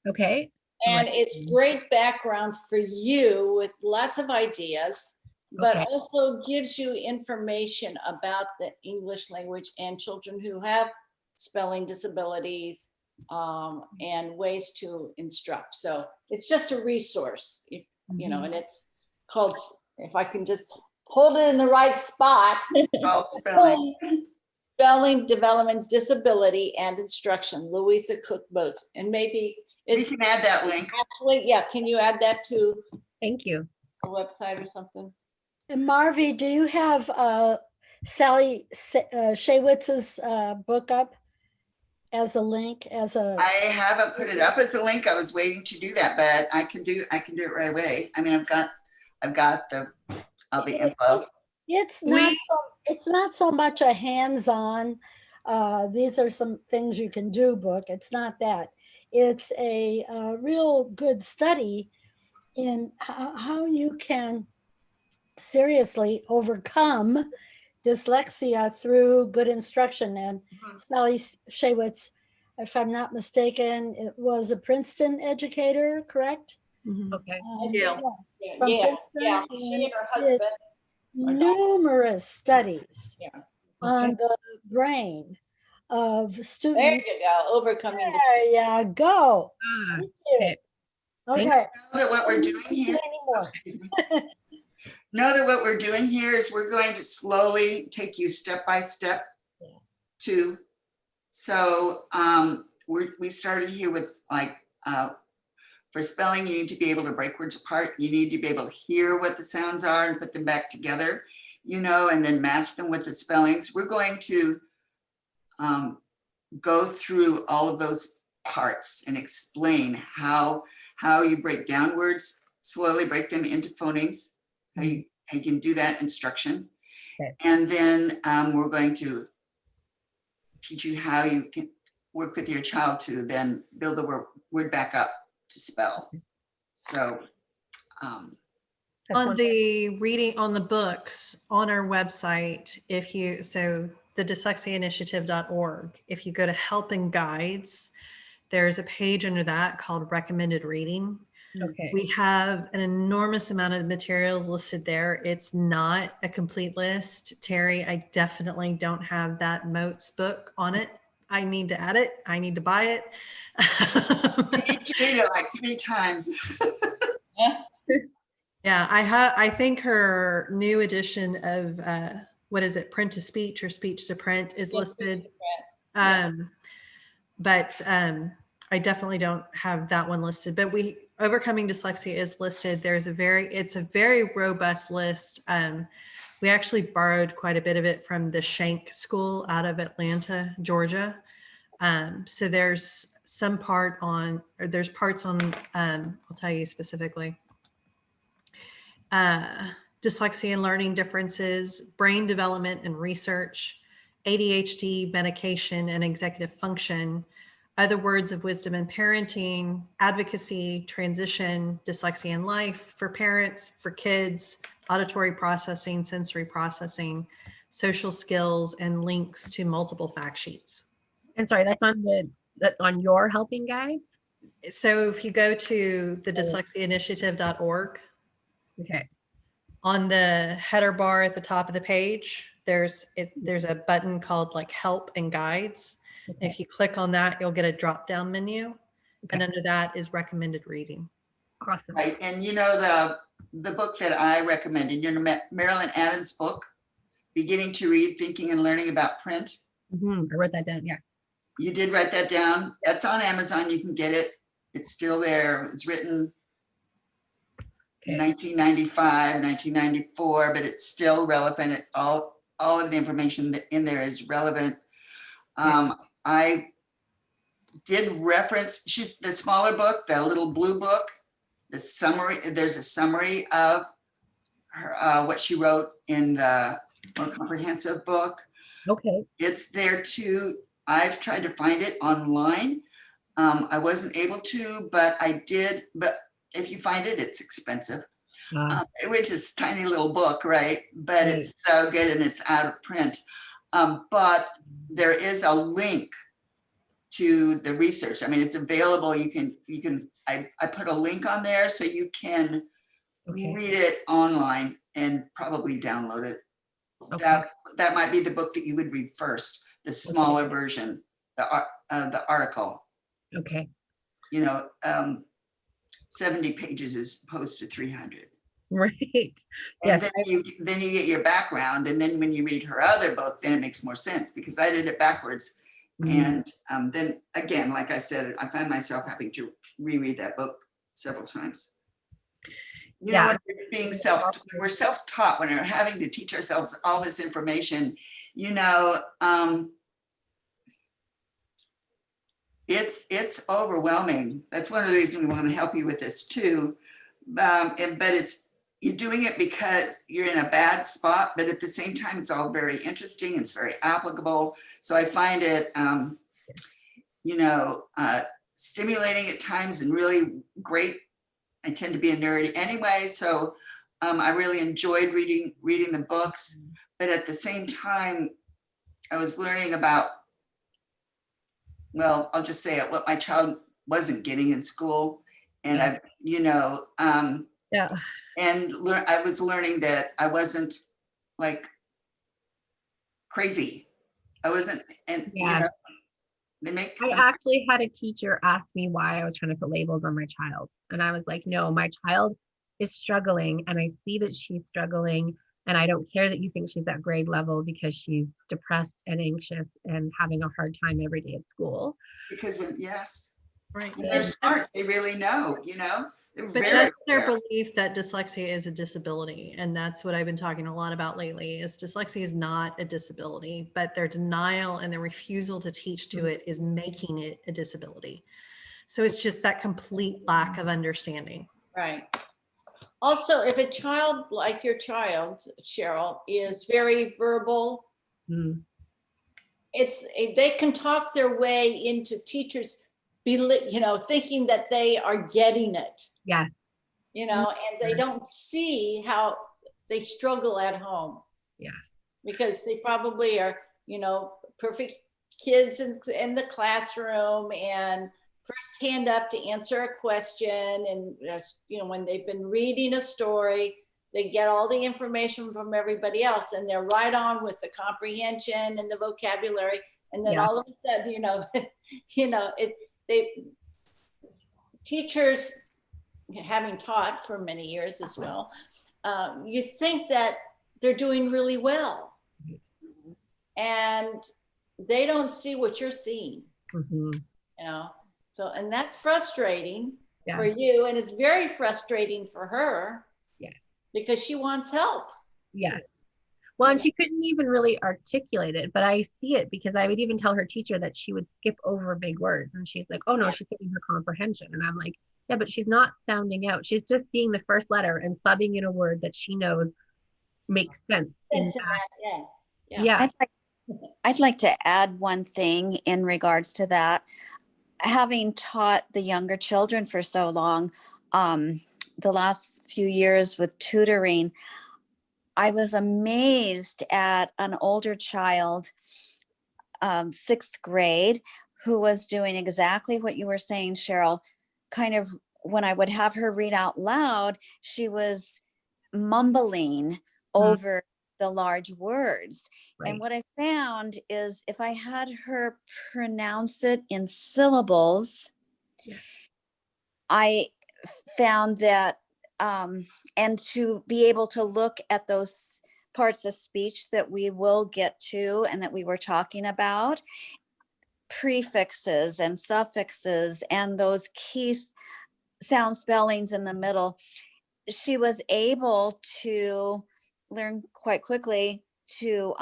Okay. And it's great background for you with lots of ideas, but Okay. also gives you information about the English language and children who have spelling disabilities, and ways to instruct. So it's just a resource, you know, and it's called, if I can just hold it in the right spot, Spelling Development, Disability and Instruction, Louisa Cook Moats. And maybe We can add that link. actually, yeah, can you add that to Thank you. a website or something? And Marvi, do you have Sally Shaywitz's book up as a link, as a? I haven't put it up as a link. I was waiting to do that, but I can do it right away. I mean, I've got all the info. It's not so much a hands-on, these are some things you can do book. It's not that. It's a real good study in how you can seriously overcome dyslexia through good instruction. And Sally Shaywitz, if I'm not mistaken, it was a Princeton educator, correct? Okay. Yeah. From Yeah, Princeton, she and her and did husband. numerous studies Yeah. on the brain of There students. you go, overcoming. There you go. Ah, Thank you. okay. Okay. Know that what we're doing here. Anymore. Excuse me. Know that what we're doing here is we're going to slowly take you step by step to. So we started here with for spelling, you need to be able to break words apart. You need to be able to hear what the sounds are and put them back together, you know, and then match them with the spellings. We're going to go through all of those parts and explain how you break down words, slowly break them into phonemes, how you can do that instruction. Okay. And then we're going to teach you how you can work with your child to then build the word back up to spell. So On the reading, on the books on our website, the dyslexiainitiative.org, if you go to help and guides, there's a page under that called recommended reading. Okay. We have an enormous amount of materials listed there. It's not a complete list. Terry, I definitely don't have that Moats book on it. I need to add it. I need to buy it. you need to read it like 3 times. Yeah, I think her new edition of what is it, print to speech or speech to print is listed. But I definitely don't have that one listed. But Overcoming Dyslexia is listed. It's a very robust list. We actually borrowed quite a bit of it from the Shank School out of Atlanta, Georgia. So there's parts on, I'll tell you specifically. Dyslexia and learning differences, brain development and research, ADHD, medication and executive function, other words of wisdom in parenting, advocacy, transition, dyslexia in life for parents, for kids, auditory processing, sensory processing, social skills, and links to multiple fact sheets. And sorry, that's on your helping guides? So if you go to the dyslexiainitiative.org, Okay. on the header bar at the top of the page, there's a button called like help and guides. Okay. If you click on that, you'll get a drop down menu. Okay. And under that is recommended reading. Awesome. Right, and you know the book that I recommended, you know, Marilyn Adams' book, Beginning to Read, Thinking and Learning About Print. I wrote that down. Yeah. You did write that down. That's on Amazon. You can get it. It's still there. It's written Okay. 1995, 1994, but it's still relevant. All of the information in there is relevant. I did reference, she's the smaller book, the little blue book, the summary, there's a summary of her, what she wrote in the more comprehensive book. Okay. It's there too. I've tried to find it online. I wasn't able to, but I did. But if you find it, it's expensive, which is a tiny little book, right? But Right. it's so good and it's out of print. But there is a link to the research. I mean, it's available. I put a link on there so you can Okay. read it online and probably download it. Okay. That might be the book that you would read first, the smaller version, the article. Okay. 70 pages as opposed to 300. Right. And Yes. then you get your background, and then when you read her other book, then it makes more sense because I did it backwards. Mhm. And then again, like I said, I found myself having to reread that book several times. You know, when we're self-taught, when we're having to teach ourselves all this information, it's overwhelming. That's one of the reasons we want to help you with this too. But you're doing it because you're in a bad spot, but at the same time, it's all very interesting. It's very applicable. So I find it, stimulating at times and really great. I tend to be a nerd anyway, so I really enjoyed reading the books. But at the same time, I was learning about, well, I'll just say it, what my child wasn't getting in school, and I was learning that I wasn't like crazy. I wasn't, and I actually had a teacher ask me why I was trying to put labels on my child. And I was like, no, my child is struggling and I see that she's struggling. And I don't care that you think she's at grade level because she's depressed and anxious and having a hard time every day at school. Because Right. they're smart, they really know, But that's their belief that dyslexia is a disability. And that's what I've been talking a lot about lately is dyslexia is not a disability, but their denial and their refusal to teach to it is making it a disability. So it's just that complete lack of understanding. Right. Also, if a child like your child, Cheryl, is very verbal, they can talk their way into teachers thinking that they are getting it. Yeah. And they don't see how they struggle at home. Yeah. Because they probably are, perfect kids in the classroom and first hand up to answer a question. And, when they've been reading a story, they get all the information from everybody else and they're right on with the comprehension and the vocabulary. And then all of a sudden, teachers, having taught for many years as well, you think that they're doing really well and they don't see what you're seeing, so, and that's frustrating for you. And it's very frustrating for her because she wants help. Yeah. Well, and she couldn't even really articulate it, but I see it because I would even tell her teacher that she would skip over big words. And she's like, oh no, she's getting her comprehension. And I'm like, yeah, but she's not sounding out. She's just seeing the first letter and subbing in a word that she knows makes sense. Yeah. I'd like to add one thing in regards to that. Having taught the younger children for so long, the last few years with tutoring, I was amazed at an older child, 6th grade, who was doing exactly what you were saying, Cheryl. Kind of when I would have her read out loud, she was mumbling over the large words. Right. And what I found is if I had her pronounce it in syllables, I found that and to be able to look at those parts of speech that we will get to and that we were talking about, prefixes and suffixes and those key sound spellings in the middle, she was able to learn quite quickly to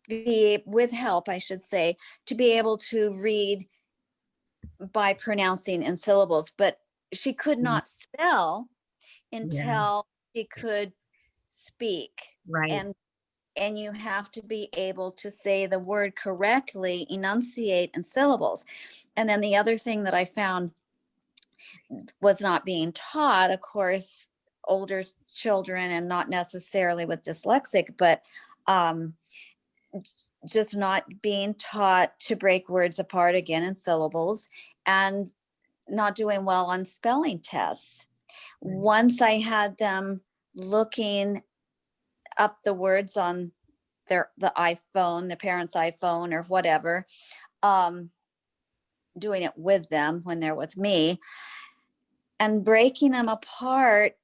be, with help, I should say, to be able to read by pronouncing in syllables, but she could not spell until she could speak. Right. And you have to be able to say the word correctly, enunciate in syllables. And then the other thing that I found was not being taught, of course, older children, and not necessarily with dyslexic, but just not being taught to break words apart again in syllables, and not doing well on spelling tests. Once I had them looking up the words on the iPhone, the parent's iPhone or whatever, doing it with them when they're with me, and breaking them apart,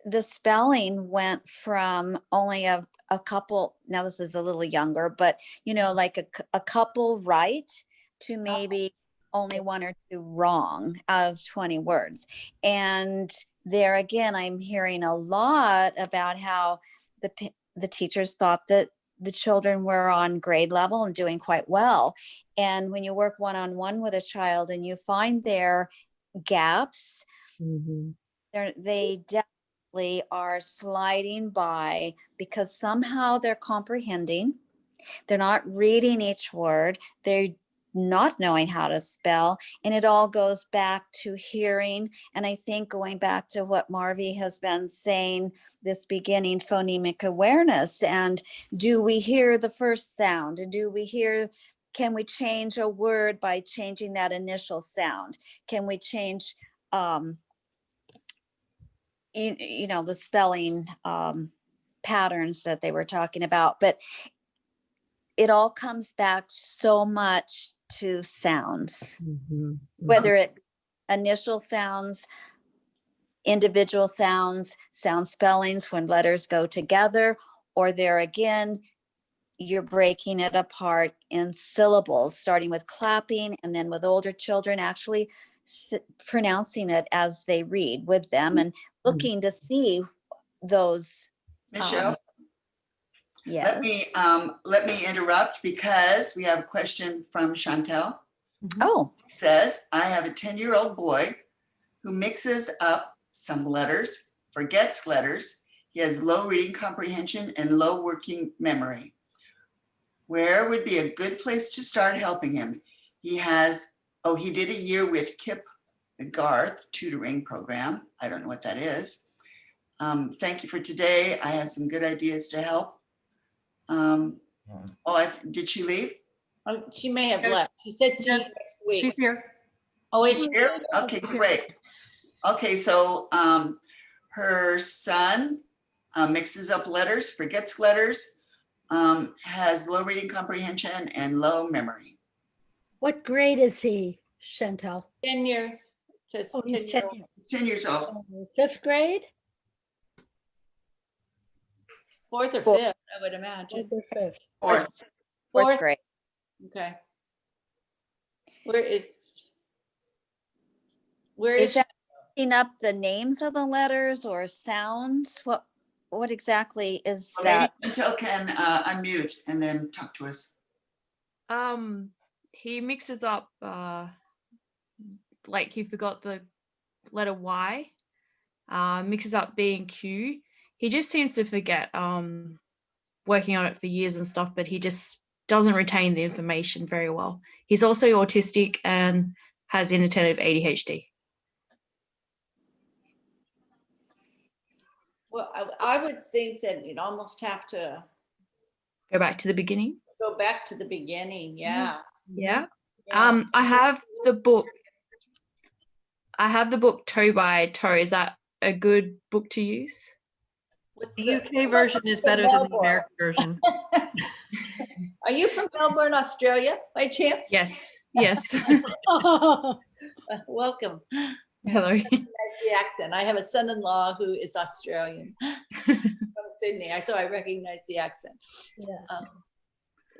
the spelling went from only a couple, now this is a little younger, but like a couple right to maybe only one or two wrong out of 20 words. And there again, I'm hearing a lot about how the teachers thought that the children were on grade level and doing quite well. And when you work one-on-one with a child and you find their gaps, they definitely are sliding by, because somehow they're comprehending. They're not reading each word. They're not knowing how to spell. And it all goes back to hearing. And I think going back to what Marvi has been saying, this beginning phonemic awareness. And do we hear the first sound? And can we change a word by changing that initial sound? Can we change, the spelling patterns that they were talking about? But it all comes back so much to sounds, whether it initial sounds, individual sounds, sound spellings when letters go together, or there again, you're breaking it apart in syllables, starting with clapping, and then with older children actually pronouncing it as they read with them, and looking to see those. Michelle? Yes. Let me interrupt, because we have a question from Chantel. Oh. It says, I have a 10-year-old boy who mixes up some letters, forgets letters. He has low reading comprehension and low working memory. Where would be a good place to start helping him? He did a year with Kip Garth tutoring program. I don't know what that is. Thank you for today. I have some good ideas to help. Did she leave? She may have left. She said see you next week. She's here. Oh, is she here? Okay, great. Okay, so her son mixes up letters, forgets letters, has low reading comprehension and low memory. What grade is he, Chantel? 10 year. Says Oh, he's 10 years. 10 years old. Fifth grade? Fourth or fifth, I would imagine. Fourth or fifth? Fourth grade. Okay. Where Is that picking up the names of the letters or sounds? What exactly is that? Maybe Chantel can unmute and then talk to us. He mixes up like he forgot the letter Y, mixes up B and Q. He just seems to forget, working on it for years and stuff, but he just doesn't retain the information very well. He's also autistic and has inattentive ADHD. Well, I would think that you'd almost have to Go back to the beginning. go back to the beginning. Yeah. Yeah. I have the book. Toe by Toe. Is that a good book to use? The UK version is better than the American version. Are you from Melbourne, Australia, by chance? Yes. Yes. Welcome. Hello. That's the accent. I have a son-in-law who is Australian from Sydney, so I recognize the accent. Yeah.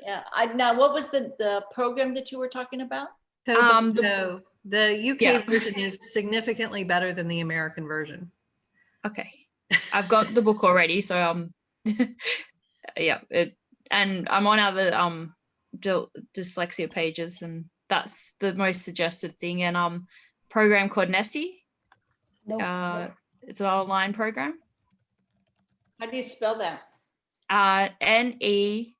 Yeah, now what was the program that you were talking about? The UK Yeah. version is significantly better than the American version. Okay, I've got the book already, so yeah, and I'm on other dyslexia pages, and that's the most suggested thing. And program called Nessie. Nope. It's an online program. How do you spell that? NESSY.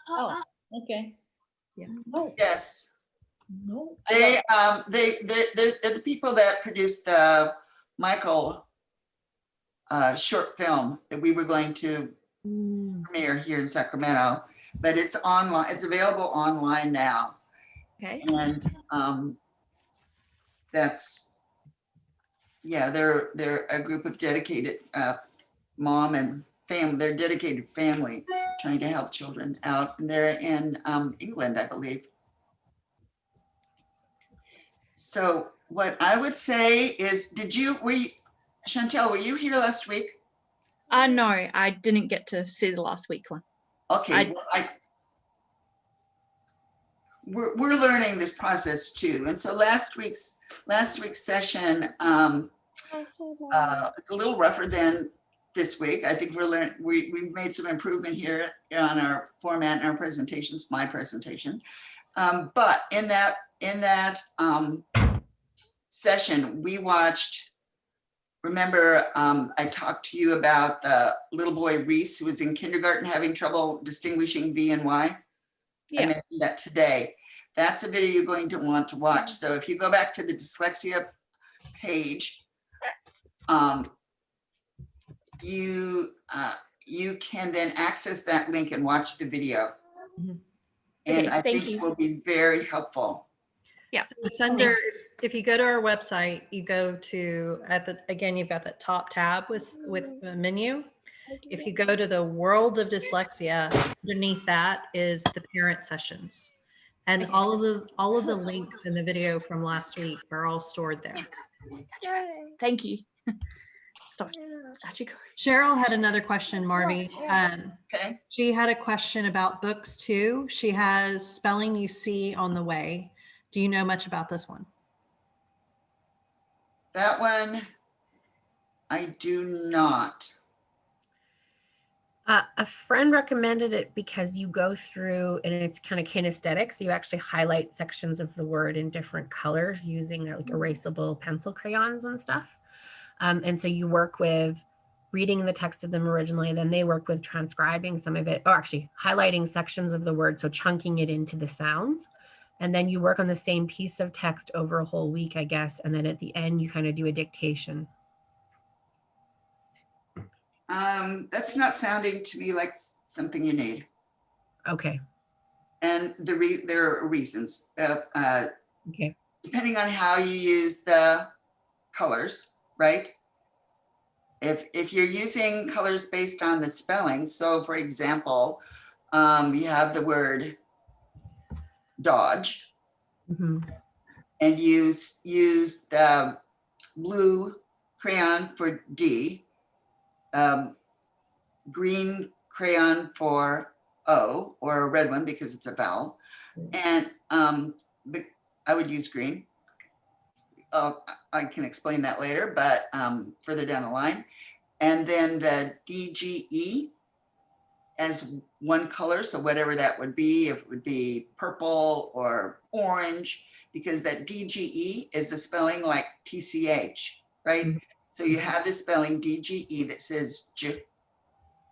Oh, okay. No, Yes. no. They're the people that produced the Michael short film that we were going to premiere here in Sacramento, but it's online. It's available online now, Okay. and they're a group of dedicated mom and family. They're dedicated family trying to help children out, and they're in England, I believe. So what I would say is, Chantel, were you here last week? No, I didn't get to see the last week one. Okay, we're learning this process too, and so last week's session it's a little rougher than this week. I think we've made some improvement here on our format and our presentations, my presentation, but in that session we watched. Remember, I talked to you about the little boy Reese who was in kindergarten having trouble distinguishing V and Y. Yeah. I mentioned that today. That's a video you're going to want to watch. So if you go back to the dyslexia page, you can then access that link and watch the video. Mm-hmm. And Okay, I thank think you. it will be very helpful. Yeah. So it's under, if you go to our website, you go to, again, you've got that top tab with the menu. If you go to the World of Dyslexia, underneath that is the parent sessions. And all of the links in the video from last week are all stored there. Thank you. Stop. Cheryl had another question, Marvy. Okay. She had a question about books too. She has Spelling You See on the Way. Do you know much about this one? That one, I do not. A friend recommended it because you go through and it's kind of kinesthetic. So you actually highlight sections of the word in different colors using like erasable pencil crayons and stuff. And so you work with reading the text of them originally, and then they work with transcribing some of it, or actually highlighting sections of the word, so chunking it into the sounds. And then you work on the same piece of text over a whole week, I guess. And then at the end, you kind of do a dictation. That's not sounding to me like something you need. Okay. And there are reasons. Okay. Depending on how you use the colors, right? If you're using colors based on the spelling, so for example, you have the word dodge, and use the blue crayon for D, green crayon for O, or a red one because it's a vowel, and I would use green. I can explain that later, but further down the line. And then the DGE as one color, so whatever that would be, if it would be purple or orange, because that DGE is the spelling like TCH, right? So you have the spelling DGE that says J,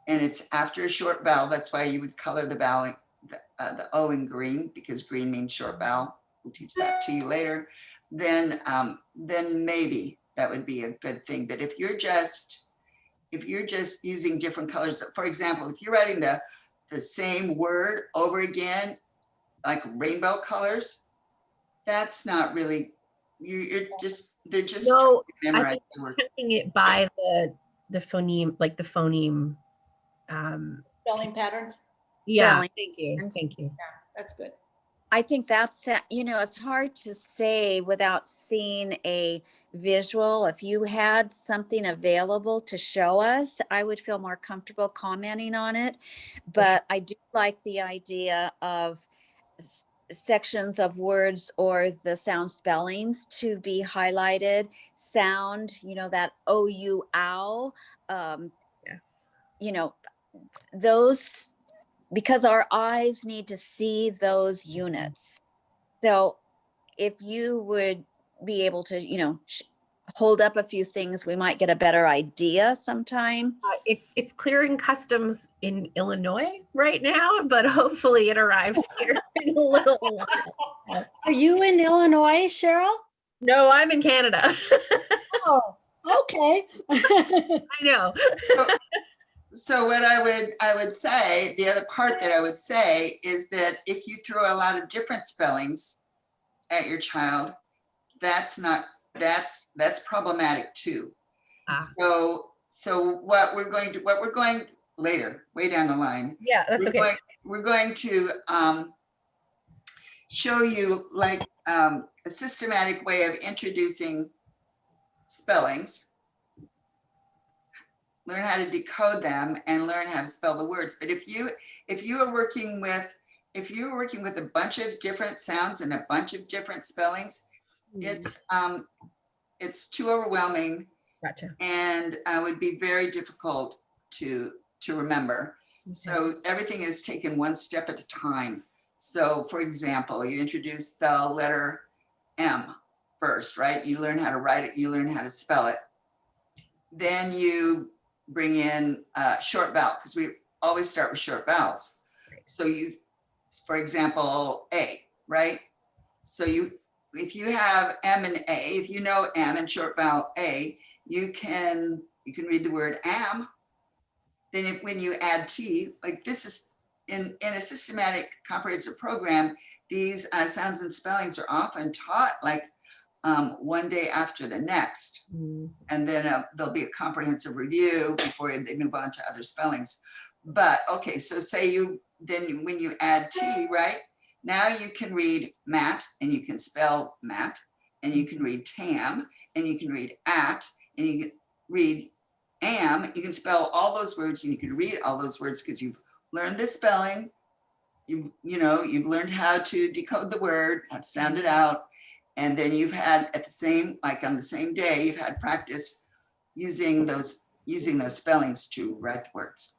and it's after a short vowel. That's why you would color the vowel, the O in green, because green means short vowel. We'll teach that to you later. Then maybe that would be a good thing. But if you're just using different colors, for example, if you're writing the same word over again, like rainbow colors, that's not really, they're just No, memorize I the word. think it by the phoneme, like the phoneme. Spelling patterns. Yeah, Spelling. thank you. Yeah, that's good. I think that's, it's hard to say without seeing a visual. If you had something available to show us, I would feel more comfortable commenting on it. But I do like the idea of sections of words or the sound spellings to be highlighted. Sound, that OU, ow, Yes. those, because our eyes need to see those units. So if you would be able to, hold up a few things, we might get a better idea sometime. It's clearing customs in Illinois right now, but hopefully it arrives here in a little while. Are you in Illinois, Cheryl? No, I'm in Canada. Oh, okay. I know. So what I would say, the other part that I would say is that if you throw a lot of different spellings at your child, that's problematic too. Ah. So what we're going later, way down the line. Yeah, that's okay. We're going to show you like a systematic way of introducing spellings, learn how to decode them, and learn how to spell the words. But if you are working with a bunch of different sounds and a bunch of different spellings, it's too overwhelming. Gotcha. And would be very difficult to remember. Okay. So everything is taken one step at a time. So for example, you introduce the letter M first, right? You learn how to write it, you learn how to spell it. Then you bring in short vowel, because we always start with short vowels. Right. So for example, A, right? So if you have M and A, if you know M and short vowel A, you can read the word am. Then when you add T, like this is in a systematic comprehensive program, these sounds and spellings are often taught like one day after the next. And then there'll be a comprehensive review before they move on to other spellings. But okay, so say when you add T, right? Now you can read mat and you can spell mat, and you can read tam, and you can read at, and you can read am. You can spell all those words and you can read all those words because you've learned the spelling. You've learned how to decode the word, how to sound it out. And then you've had on the same day, you've had practice using those spellings to write the words.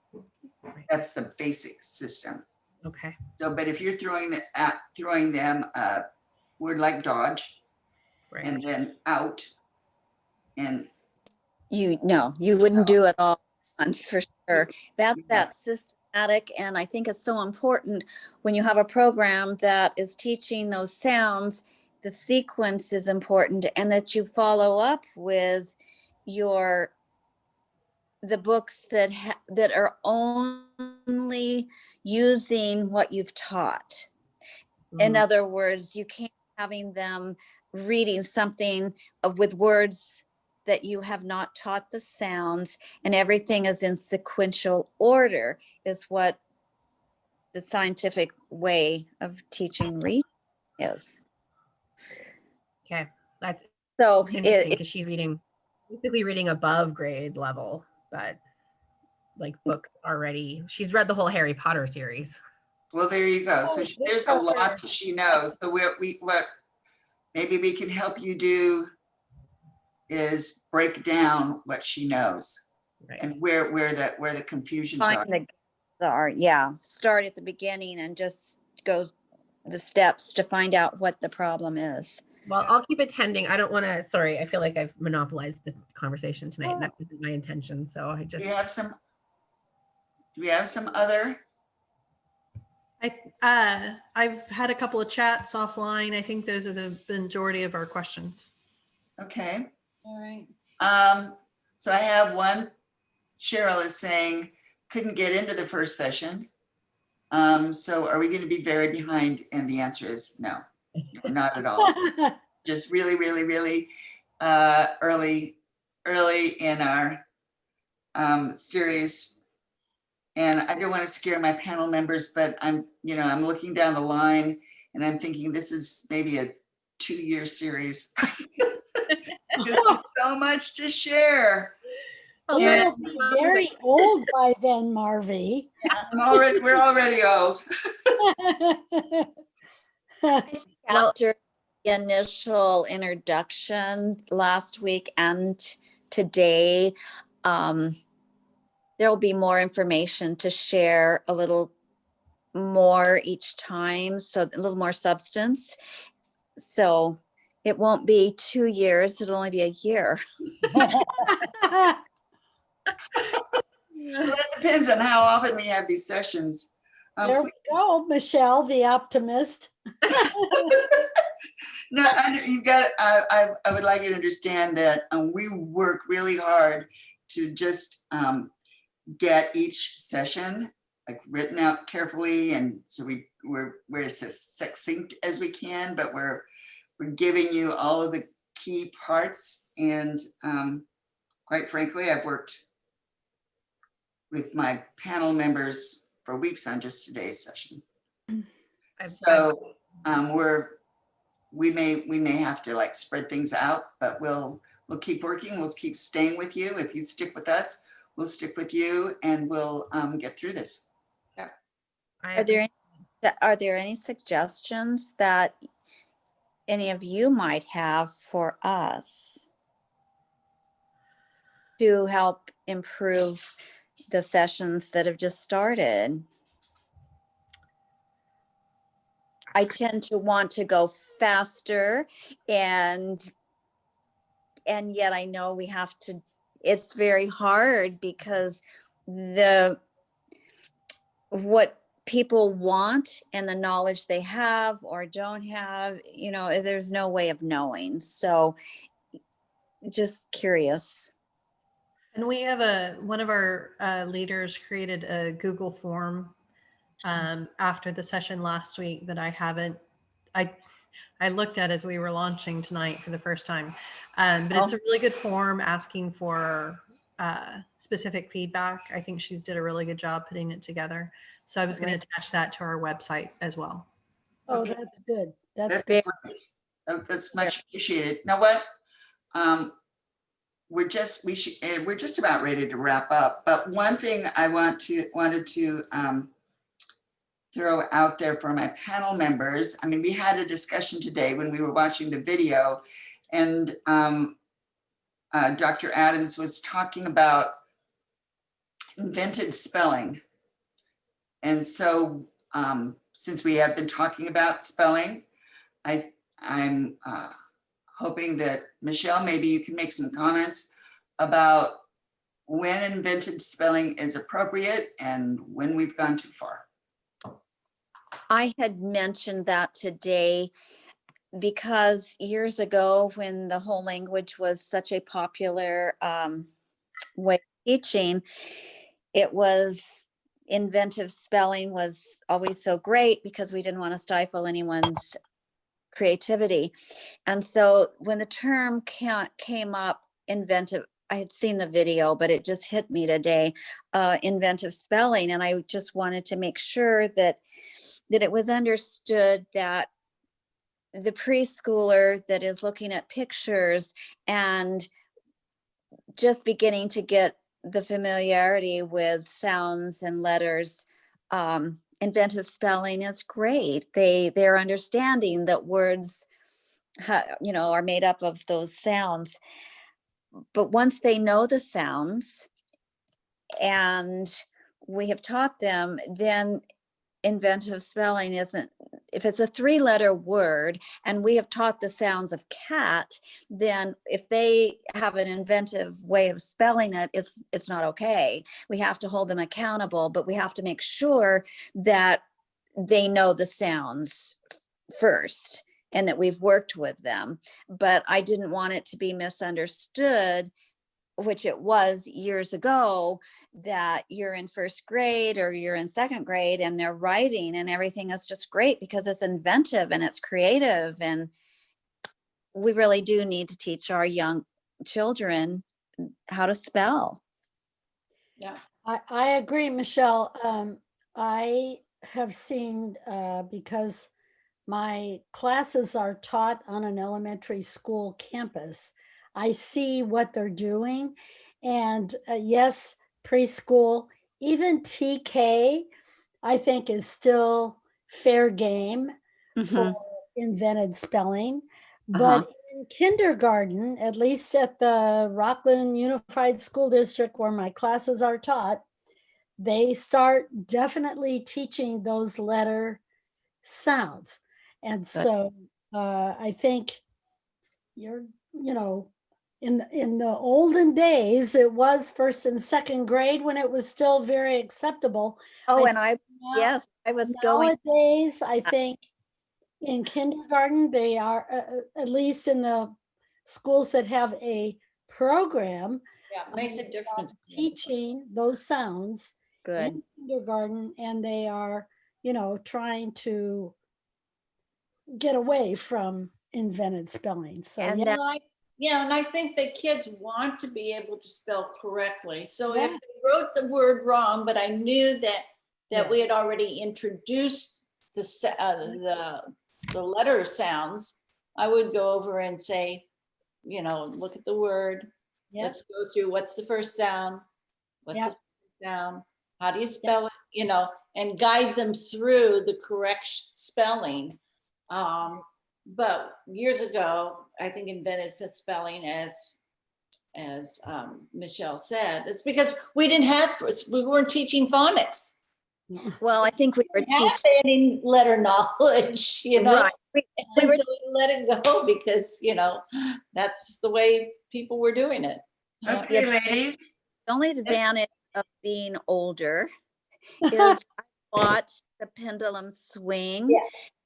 That's the basic system. Okay. So, but if you're throwing them a word like dodge, right, and then out, and you wouldn't do it all for sure. That's systematic, and I think it's so important when you have a program that is teaching those sounds. The sequence is important, and that you follow up with the books that are only using what you've taught. In other words, you can't having them reading something with words that you have not taught the sounds, and everything is in sequential order, is what the scientific way of teaching reading is. Okay, that's so interesting because she's basically reading above grade level, but like books already. She's read the whole Harry Potter series. Well, there you go. So there's a lot that she knows. So what maybe we can help you do is break down what she knows, right, and where the confusions are. Yeah, start at the beginning and just go the steps to find out what the problem is. Well, I'll keep attending. I don't want to. Sorry, I feel like I've monopolized the conversation tonight, and that wasn't my intention. So I just. Do we have some other? I've had a couple of chats offline. I think those are the majority of our questions. Okay. All right. So I have one. Cheryl is saying couldn't get into the first session. So are we going to be very behind? And the answer is no, not at all. Just really, really, really early in our series. And I don't want to scare my panel members, but I'm looking down the line And I'm thinking this is maybe a 2-year series. There's so much to share. Well, Yeah. you'll be very old by then, Marvy. We're already old. After the initial introduction last week and today, there'll be more information to share a little more each time, so a little more substance. So it won't be 2 years, it'll only be a year. Well, that depends on how often we have these sessions. There we go, Michelle, the optimist. No, you've got. I would like you to understand that we work really hard to just get each session like written out carefully, and so we're as succinct as we can, but we're giving you all of the key parts. And quite frankly, I've worked with my panel members for weeks on just today's session. So we may have to like spread things out, but we'll keep working. We'll keep staying with you. If you stick with us, we'll stick with you, and we'll get through this. Are there any suggestions that any of you might have for us to help improve the sessions that have just started? I tend to want to go faster, and yet I know we have to, it's very hard because what people want and the knowledge they have or don't have, there's no way of knowing. So just curious. And we have one of our leaders created a Google form after the session last week that I looked at as we were launching tonight for the first time. But it's a really good form asking for specific feedback. I think she did a really good job putting it together. So I was going to attach that to our website as well. Oh, that's good. That's great. That's much appreciated. Now what? We're just about ready to wrap up. But one thing I wanted to throw out there for my panel members. I mean, we had a discussion today when we were watching the video, and Dr. Adams was talking about invented spelling. And so since we have been talking about spelling, I'm hoping that Michelle, maybe you can make some comments about when invented spelling is appropriate and when we've gone too far. I had mentioned that today because years ago, when the whole language was such a popular way of teaching, it was inventive spelling was always so great because we didn't want to stifle anyone's creativity. And so when the term came up, inventive, I had seen the video, but it just hit me today, inventive spelling. And I just wanted to make sure that it was understood that the preschooler that is looking at pictures and just beginning to get the familiarity with sounds and letters, inventive spelling is great. They're understanding that words, are made up of those sounds. But once they know the sounds and we have taught them, then inventive spelling isn't, if it's a 3-letter word and we have taught the sounds of cat, then if they have an inventive way of spelling it, it's not okay. We have to hold them accountable, but we have to make sure that they know the sounds first and that we've worked with them. But I didn't want it to be misunderstood, which it was years ago, that you're in first grade or you're in second grade and they're writing and everything is just great because it's inventive and it's creative. And we really do need to teach our young children how to spell. Yeah, I agree, Michelle. I have seen, because my classes are taught on an elementary school campus, I see what they're doing. And yes, preschool, even TK, I think is still fair game for invented spelling. But in kindergarten, at least at the Rockland Unified School District where my classes are taught, they start definitely teaching those letter sounds. And so I think you're, you know, in the olden days, it was first and second grade when it was still very acceptable. Oh, I and I, now- yes, I was going, Nowadays, I think in kindergarten, they are, at least in the schools that have a program, Yeah, it makes a difference. teaching those sounds good. in kindergarten, and they are, you know, trying to get away from invented spelling. So And yeah, that- Yeah, and I think that kids want to be able to spell correctly. So Yeah. if they wrote the word wrong, but I knew that Yeah. we had already introduced the letter sounds, I would go over and say, you know, look at the word. Yeah. Let's go through what's the first sound, what's Yeah. the second sound, how do you spell it, you know, and guide them through the correct spelling. But years ago, I think invented fifth spelling, as Michelle said, it's because we weren't teaching phonics. Well, I think we were We didn't have any letter knowledge, you know. Right. We And were- so we let it go because, you know, that's the way people were doing it. Okay, ladies. The only advantage of being older is I watched the pendulum swing. Yeah.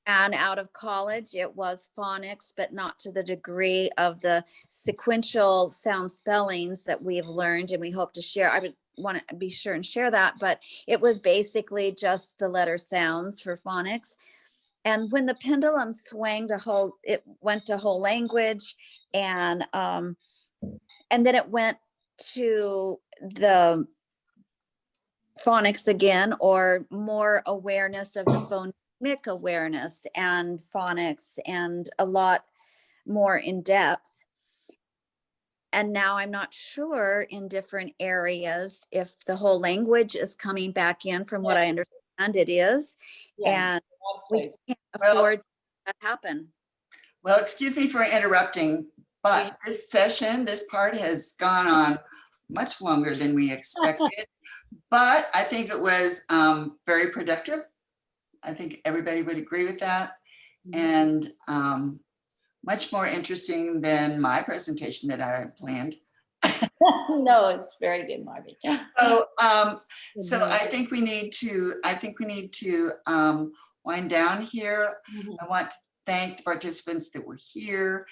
And out of college, it was phonics, but not to the degree of the sequential sound spellings that we've learned and we hope to share. I would want to be sure and share that, but it was basically just the letter sounds for phonics. And when the pendulum swung it went to whole language, and then it went to the phonics again, or more awareness of the phonemic awareness and phonics, and a lot more in depth. And now I'm not sure in different areas if the whole language is coming back in. From what I understand, it is. Yeah. And we can't Well- afford that to happen. Well, excuse me for interrupting, but this session, this part has gone on much longer than we expected. But I think it was very productive. I think everybody would agree with that. And much more interesting than my presentation that I had planned. No, it's very good, Marvin. So, I think we need to, wind down here. I want to thank the participants that were here.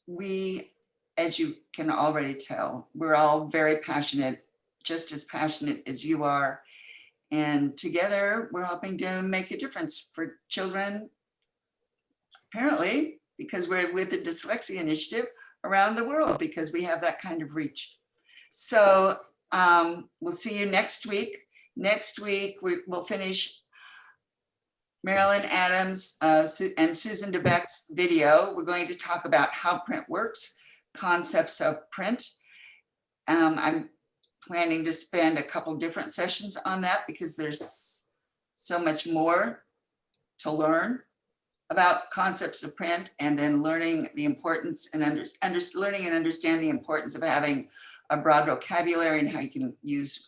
We, as you can already tell, we're all very passionate, just as passionate as you are. And together we're hoping to make a difference for children, apparently, because we're with the Dyslexia Initiative around the world, because we have that kind of reach. So we'll see you next week. Next week, we'll finish Marilyn Adams and Susan DeBeck's video. We're going to talk about how print works, concepts of print. I'm planning to spend a couple different sessions on that because there's so much more to learn about concepts of print, and then learning the importance and learning and understand the importance of having a broad vocabulary and how you can use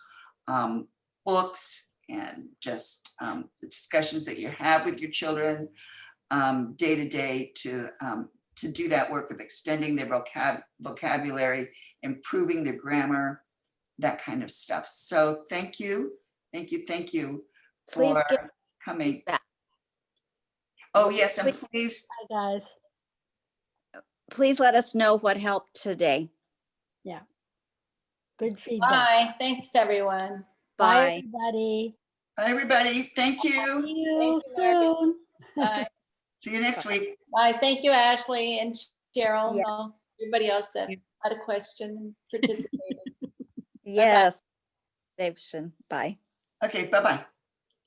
books and just the discussions that you have with your children day to day to do that work of extending their vocabulary, improving their grammar, that kind of stuff. So thank you Please for get coming. back. Oh, yes, and please. Hi, guys. Please let us know what helped today. Yeah. Good feedback. Bye. Thanks, everyone. Bye, Bye. everybody. Bye, everybody. Thank See you. you Thank you, soon. Bye. See you next week. Bye. Thank you, Ashley and Cheryl, and Yeah. all- everybody else that had a question and participated. Yes. Bye. Okay, bye-bye.